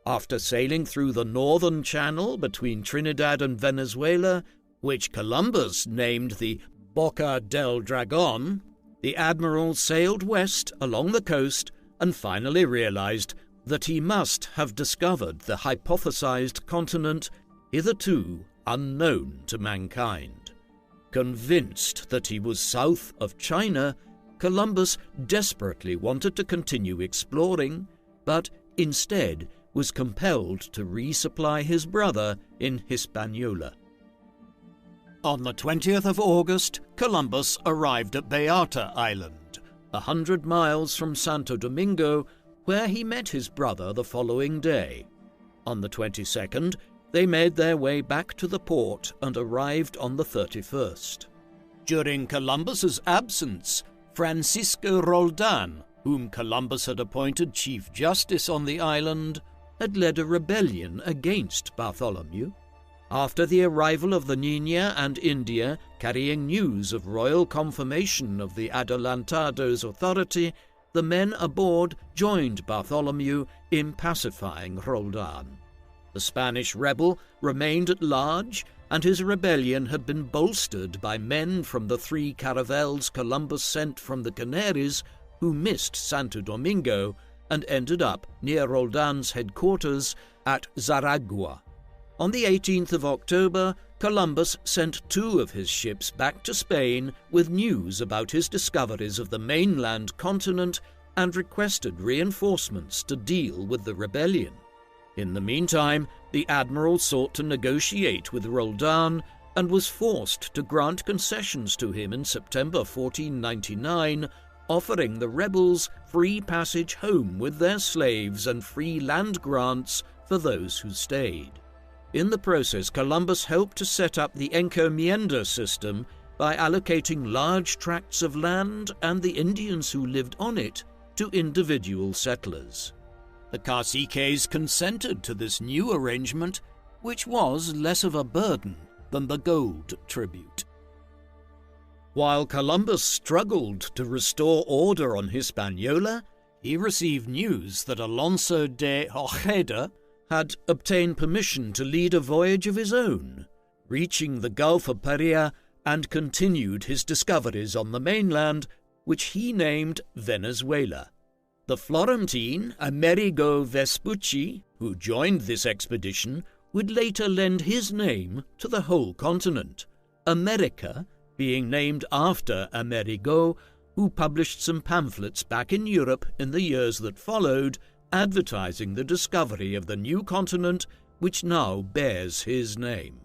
After sailing through the northern channel between Trinidad and Venezuela, which Columbus named the Boca del Dragon, the admiral sailed west along the coast and finally realized that he must have discovered the hypothesized continent hitherto unknown to mankind. Convinced that he was south of China, Columbus desperately wanted to continue exploring, but instead was compelled to resupply his brother in Hispaniola. On the 20th of August, Columbus arrived at Beata Island, 100 miles from Santo Domingo, where he met his brother the following day. On the 22nd, they made their way back to the port and arrived on the 31st. During Columbus's absence, Francisco Roldan, whom Columbus had appointed Chief Justice on the island, had led a rebellion against Bartholomew. After the arrival of the Niña and India, carrying news of royal confirmation of the Adelantado's authority, the men aboard joined Bartholomew in pacifying Roldan. The Spanish rebel remained at large, and his rebellion had been bolstered by men from the 3 caravels Columbus sent from the Canaries, who missed Santo Domingo and ended up near Roldan's headquarters at Zaragua. On the 18th of October, Columbus sent 2 of his ships back to Spain with news about his discoveries of the mainland continent and requested reinforcements to deal with the rebellion. In the meantime, the admiral sought to negotiate with Roldan and was forced to grant concessions to him in September 1499, offering the rebels free passage home with their slaves and free land grants for those who stayed. In the process, Columbus helped to set up the encomienda system by allocating large tracts of land and the Indians who lived on it to individual settlers. The caciques consented to this new arrangement, which was less of a burden than the gold tribute. While Columbus struggled to restore order on Hispaniola, he received news that Alonso de Ojeda had obtained permission to lead a voyage of his own, reaching the Gulf of Paria, and continued his discoveries on the mainland, which he named Venezuela. The Florentine Amerigo Vespucci, who joined this expedition, would later lend his name to the whole continent, America being named after Amerigo, who published some pamphlets back in Europe in the years that followed, advertising the discovery of the new continent which now bears his name.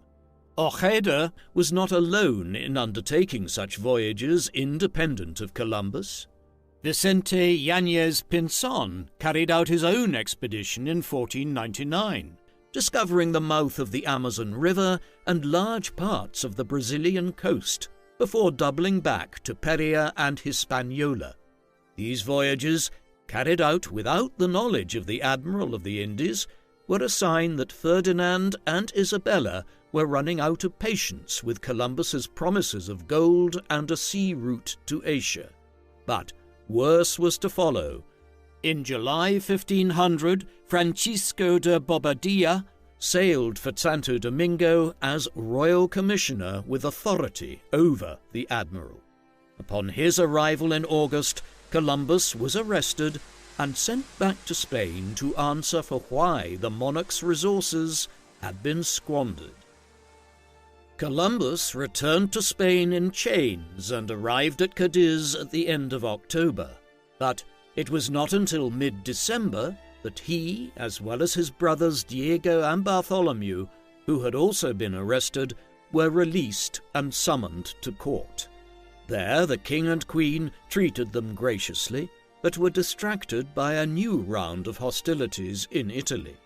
Ojeda was not alone in undertaking such voyages independent of Columbus. Vicente Yanez Pinzon carried out his own expedition in 1499, discovering the mouth of the Amazon River and large parts of the Brazilian coast, before doubling back to Paria and Hispaniola. These voyages, carried out without the knowledge of the Admiral of the Indies, were a sign that Ferdinand and Isabella were running out of patience with Columbus's promises of gold and a sea route to Asia. But worse was to follow. In July 1500, Francisco de Bobadilla sailed for Santo Domingo as royal commissioner with authority over the admiral. Upon his arrival in August, Columbus was arrested and sent back to Spain to answer for why the monarch's resources had been squandered. Columbus returned to Spain in chains and arrived at Cadiz at the end of October, but it was not until mid-December that he, as well as his brothers Diego and Bartholomew, who had also been arrested, were released and summoned to court. There the king and queen treated them graciously, but were distracted by a new round of hostilities in Italy.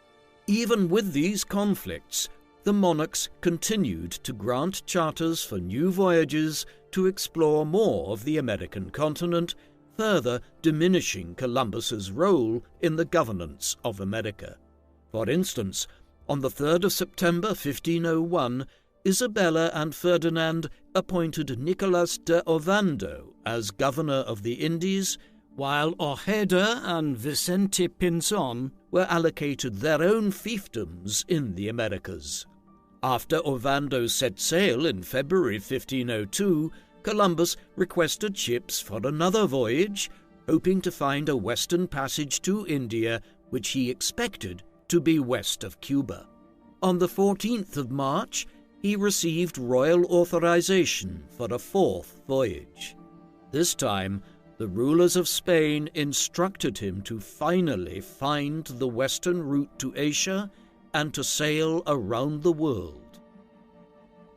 Even with these conflicts, the monarchs continued to grant charters for new voyages to explore more of the American continent, further diminishing Columbus's role in the governance of America. For instance, on the 3rd of September 1501, Isabella and Ferdinand appointed Nicolas de Ovando as governor of the Indies, while Ojeda and Vicente Pinzon were allocated their own fiefdoms in the Americas. After Ovando set sail in February 1502, Columbus requested ships for another voyage, hoping to find a western passage to India, which he expected to be west of Cuba. On the 14th of March, he received royal authorization for a fourth voyage. This time, the rulers of Spain instructed him to finally find the western route to Asia and to sail around the world.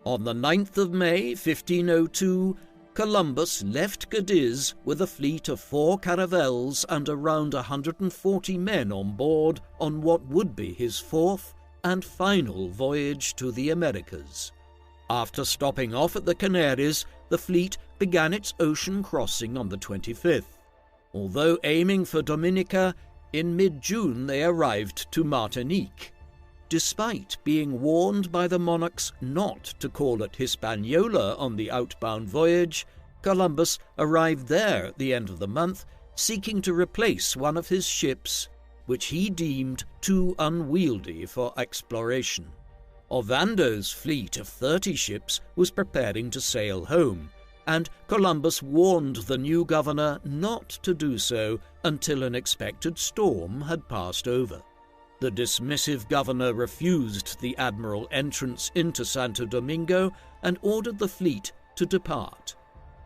On the 9th of May, 1502, Columbus left Cadiz with a fleet of 4 caravels and around 140 men on board on what would be his fourth and final voyage to the Americas. After stopping off at the Canaries, the fleet began its ocean crossing on the 25th. Although aiming for Dominica, in mid-June they arrived to Martinique. Despite being warned by the monarchs not to call at Hispaniola on the outbound voyage, Columbus arrived there at the end of the month, seeking to replace one of his ships, which he deemed too unwieldy for exploration. Ovando's fleet of 30 ships was preparing to sail home, and Columbus warned the new governor not to do so until an expected storm had passed over. The dismissive governor refused the admiral entrance into Santo Domingo and ordered the fleet to depart.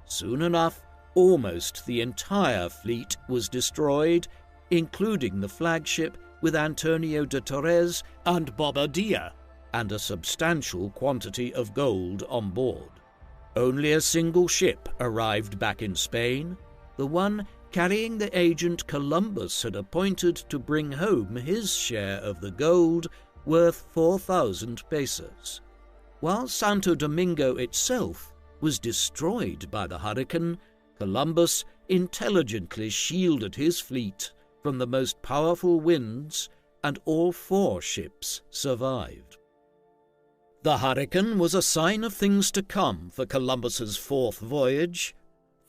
Soon enough, almost the entire fleet was destroyed, including the flagship with Antonio de Torres and Bobadilla, and a substantial quantity of gold on board. Only a single ship arrived back in Spain, the one carrying the agent Columbus had appointed to bring home his share of the gold, worth 4,000 pesos. While Santo Domingo itself was destroyed by the hurricane, Columbus intelligently shielded his fleet from the most powerful winds, and all 4 ships survived. The hurricane was a sign of things to come for Columbus's fourth voyage.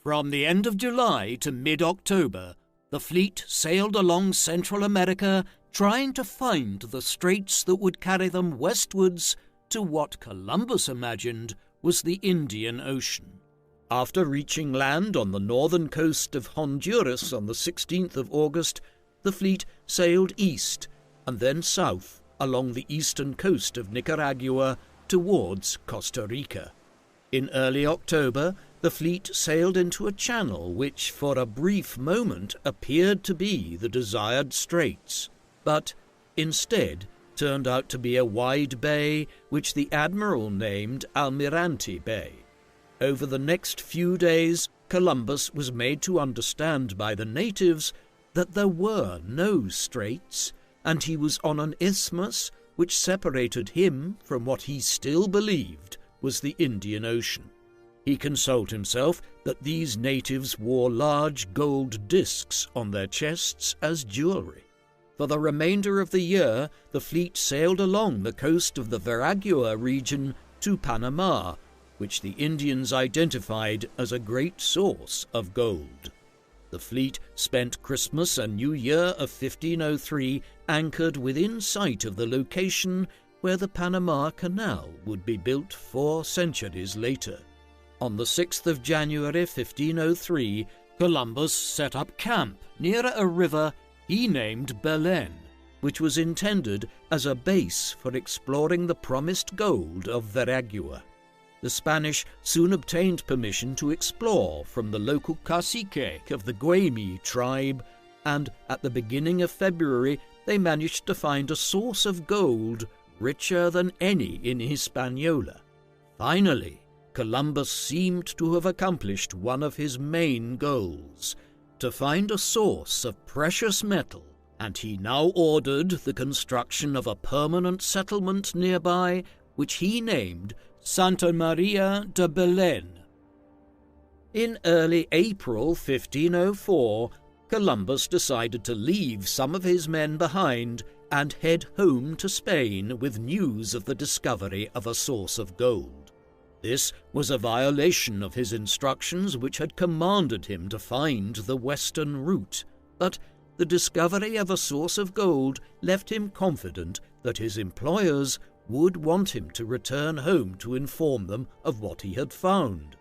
From the end of July to mid-October, the fleet sailed along Central America, trying to find the straits that would carry them westwards to what Columbus imagined was the Indian Ocean. After reaching land on the northern coast of Honduras on the 16th of August, the fleet sailed east and then south along the eastern coast of Nicaragua towards Costa Rica. In early October, the fleet sailed into a channel which for a brief moment appeared to be the desired straits, but instead turned out to be a wide bay which the admiral named Almirante Bay. Over the next few days, Columbus was made to understand by the natives that there were no straits, and he was on an isthmus which separated him from what he still believed was the Indian Ocean. He consoled himself that these natives wore large gold discs on their chests as jewelry. For the remainder of the year, the fleet sailed along the coast of the Veragua region to Panama, which the Indians identified as a great source of gold. The fleet spent Christmas and New Year of 1503 anchored within sight of the location where the Panama Canal would be built 4 centuries later. On the 6th of January 1503, Columbus set up camp near a river he named Belen, which was intended as a base for exploring the promised gold of Veragua. The Spanish soon obtained permission to explore from the local cacique of the Guaymi tribe, and at the beginning of February they managed to find a source of gold richer than any in Hispaniola. Finally, Columbus seemed to have accomplished one of his main goals, to find a source of precious metal, and he now ordered the construction of a permanent settlement nearby, which he named Santa Maria de Belen. In early April 1504, Columbus decided to leave some of his men behind and head home to Spain with news of the discovery of a source of gold. This was a violation of his instructions, which had commanded him to find the western route, but the discovery of a source of gold left him confident that his employers would want him to return home to inform them of what he had found.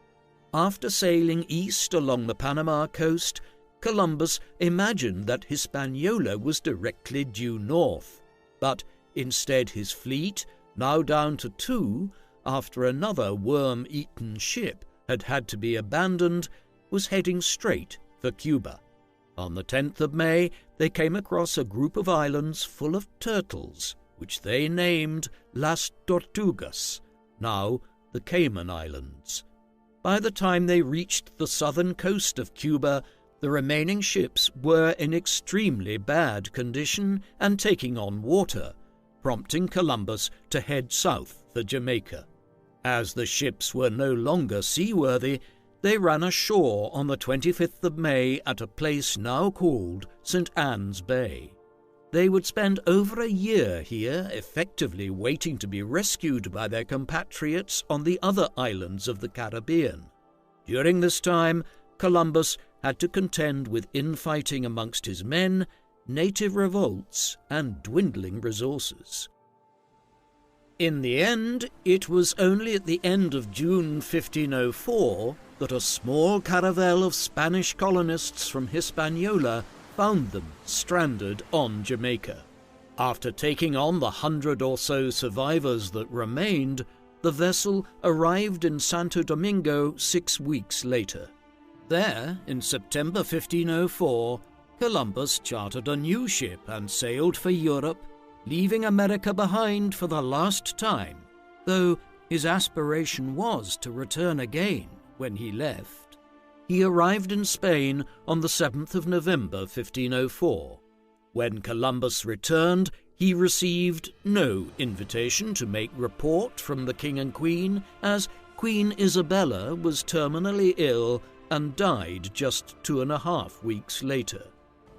After sailing east along the Panama coast, Columbus imagined that Hispaniola was directly due north, but instead his fleet, now down to 2, after another worm-eaten ship had to be abandoned, was heading straight for Cuba. On the 10th of May, they came across a group of islands full of turtles, which they named Las Tortugas, now the Cayman Islands. By the time they reached the southern coast of Cuba, the remaining ships were in extremely bad condition and taking on water, prompting Columbus to head south for Jamaica. As the ships were no longer seaworthy, they ran ashore on the 25th of May at a place now called St. Anne's Bay. They would spend over a year here, effectively waiting to be rescued by their compatriots on the other islands of the Caribbean. During this time, Columbus had to contend with infighting amongst his men, native revolts, and dwindling resources. In the end, it was only at the end of June 1504 that a small caravel of Spanish colonists from Hispaniola found them stranded on Jamaica. After taking on the 100 or so survivors that remained, the vessel arrived in Santo Domingo 6 weeks later. There, in September 1504, Columbus chartered a new ship and sailed for Europe, leaving America behind for the last time, though his aspiration was to return again when he left. He arrived in Spain on the 7th of November 1504. When Columbus returned, he received no invitation to make report from the King and Queen, as Queen Isabella was terminally ill and died just 2.5 weeks later.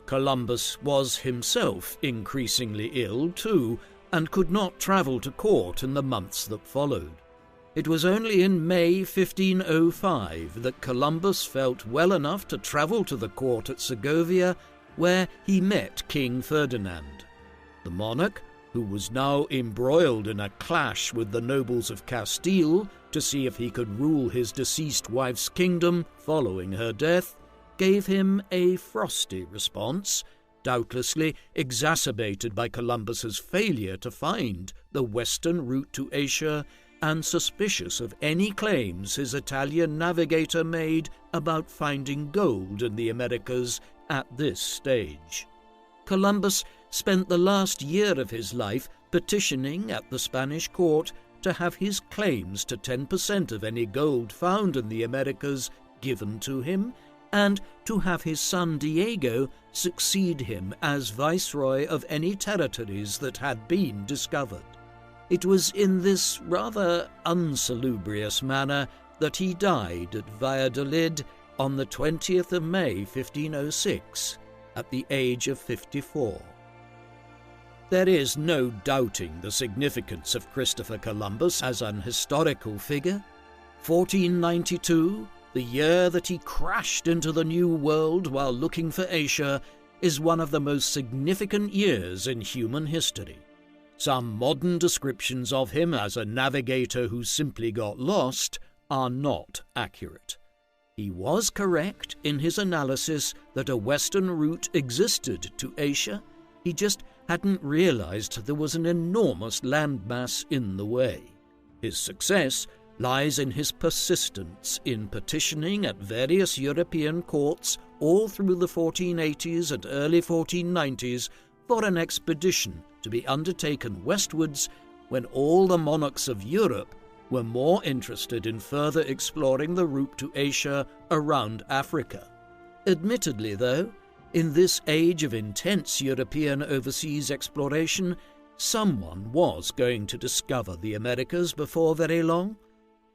Columbus was himself increasingly ill too, and could not travel to court in the months that followed. It was only in May 1505 that Columbus felt well enough to travel to the court at Segovia, where he met King Ferdinand. The monarch, who was now embroiled in a clash with the nobles of Castile to see if he could rule his deceased wife's kingdom following her death, gave him a frosty response, doubtlessly exacerbated by Columbus's failure to find the western route to Asia and suspicious of any claims his Italian navigator made about finding gold in the Americas at this stage. Columbus spent the last year of his life petitioning at the Spanish court to have his claims to 10% of any gold found in the Americas given to him, and to have his son Diego succeed him as viceroy of any territories that had been discovered. It was in this rather unsalubrious manner that he died at Valladolid on the 20th of May 1506, at the age of 54. There is no doubting the significance of Christopher Columbus as an historical figure. 1492, the year that he crashed into the New World while looking for Asia, is one of the most significant years in human history. Some modern descriptions of him as a navigator who simply got lost are not accurate. He was correct in his analysis that a western route existed to Asia. He just hadn't realized there was an enormous landmass in the way. His success lies in his persistence in petitioning at various European courts all through the 1480s and early 1490s for an expedition to be undertaken westwards when all the monarchs of Europe were more interested in further exploring the route to Asia around Africa. Admittedly, though, in this age of intense European overseas exploration, someone was going to discover the Americas before very long.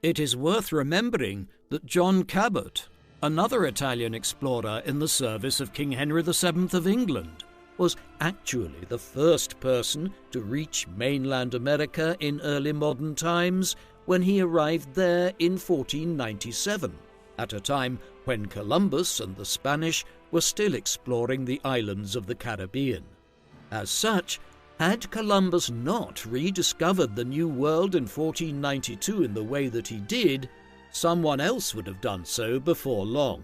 It is worth remembering that John Cabot, Another Italian explorer in the service of King Henry VII of England was actually the first person to reach mainland America in early modern times when he arrived there in 1497, at a time when Columbus and the Spanish were still exploring the islands of the Caribbean. As such, had Columbus not rediscovered the New World in 1492 in the way that he did, someone else would have done so before long.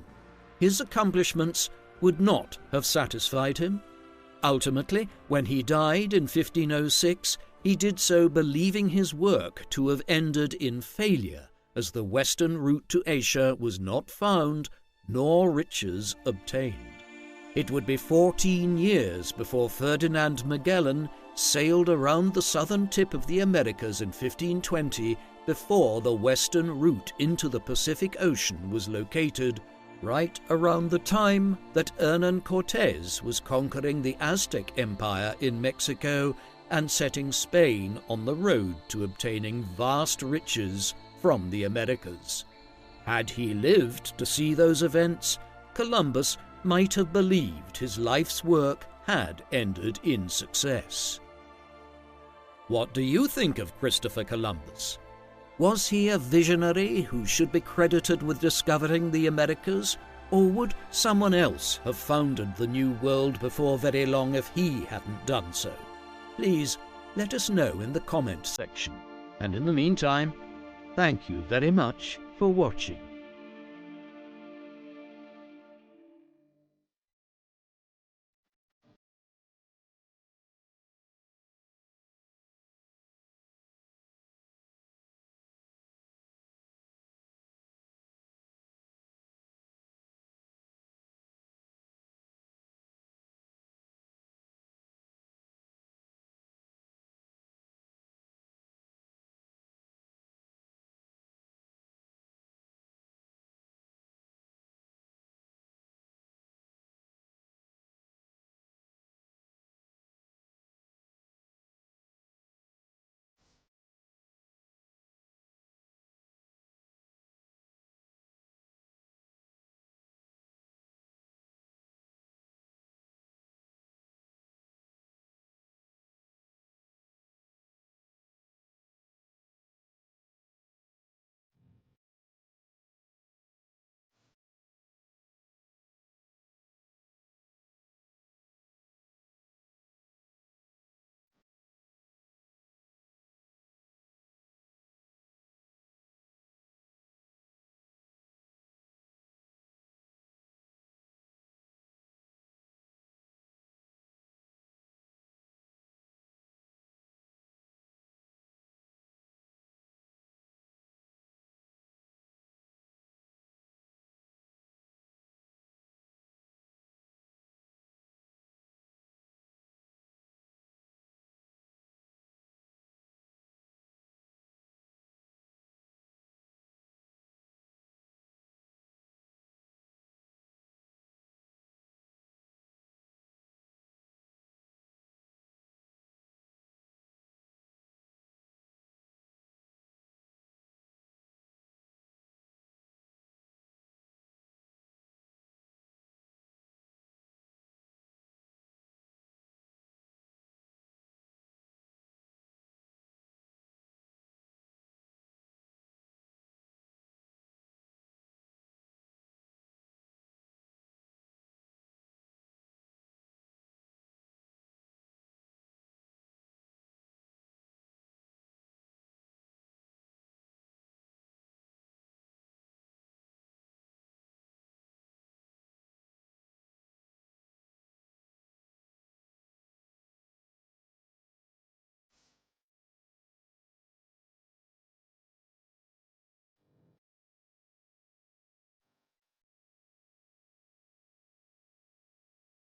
His accomplishments would not have satisfied him. Ultimately, when he died in 1506, he did so believing his work to have ended in failure, as the western route to Asia was not found, nor riches obtained. It would be 14 years before Ferdinand Magellan sailed around the southern tip of the Americas in 1520 before the western route into the Pacific Ocean was located, right around the time that Hernan Cortés was conquering the Aztec Empire in Mexico and setting Spain on the road to obtaining vast riches from the Americas. Had he lived to see those events, Columbus might have believed his life's work had ended in success. What do you think of Christopher Columbus? Was he a visionary who should be credited with discovering the Americas, or would someone else have founded the New World before very long if he hadn't done so? Please let us know in the comment section. And in the meantime, thank you very much for watching.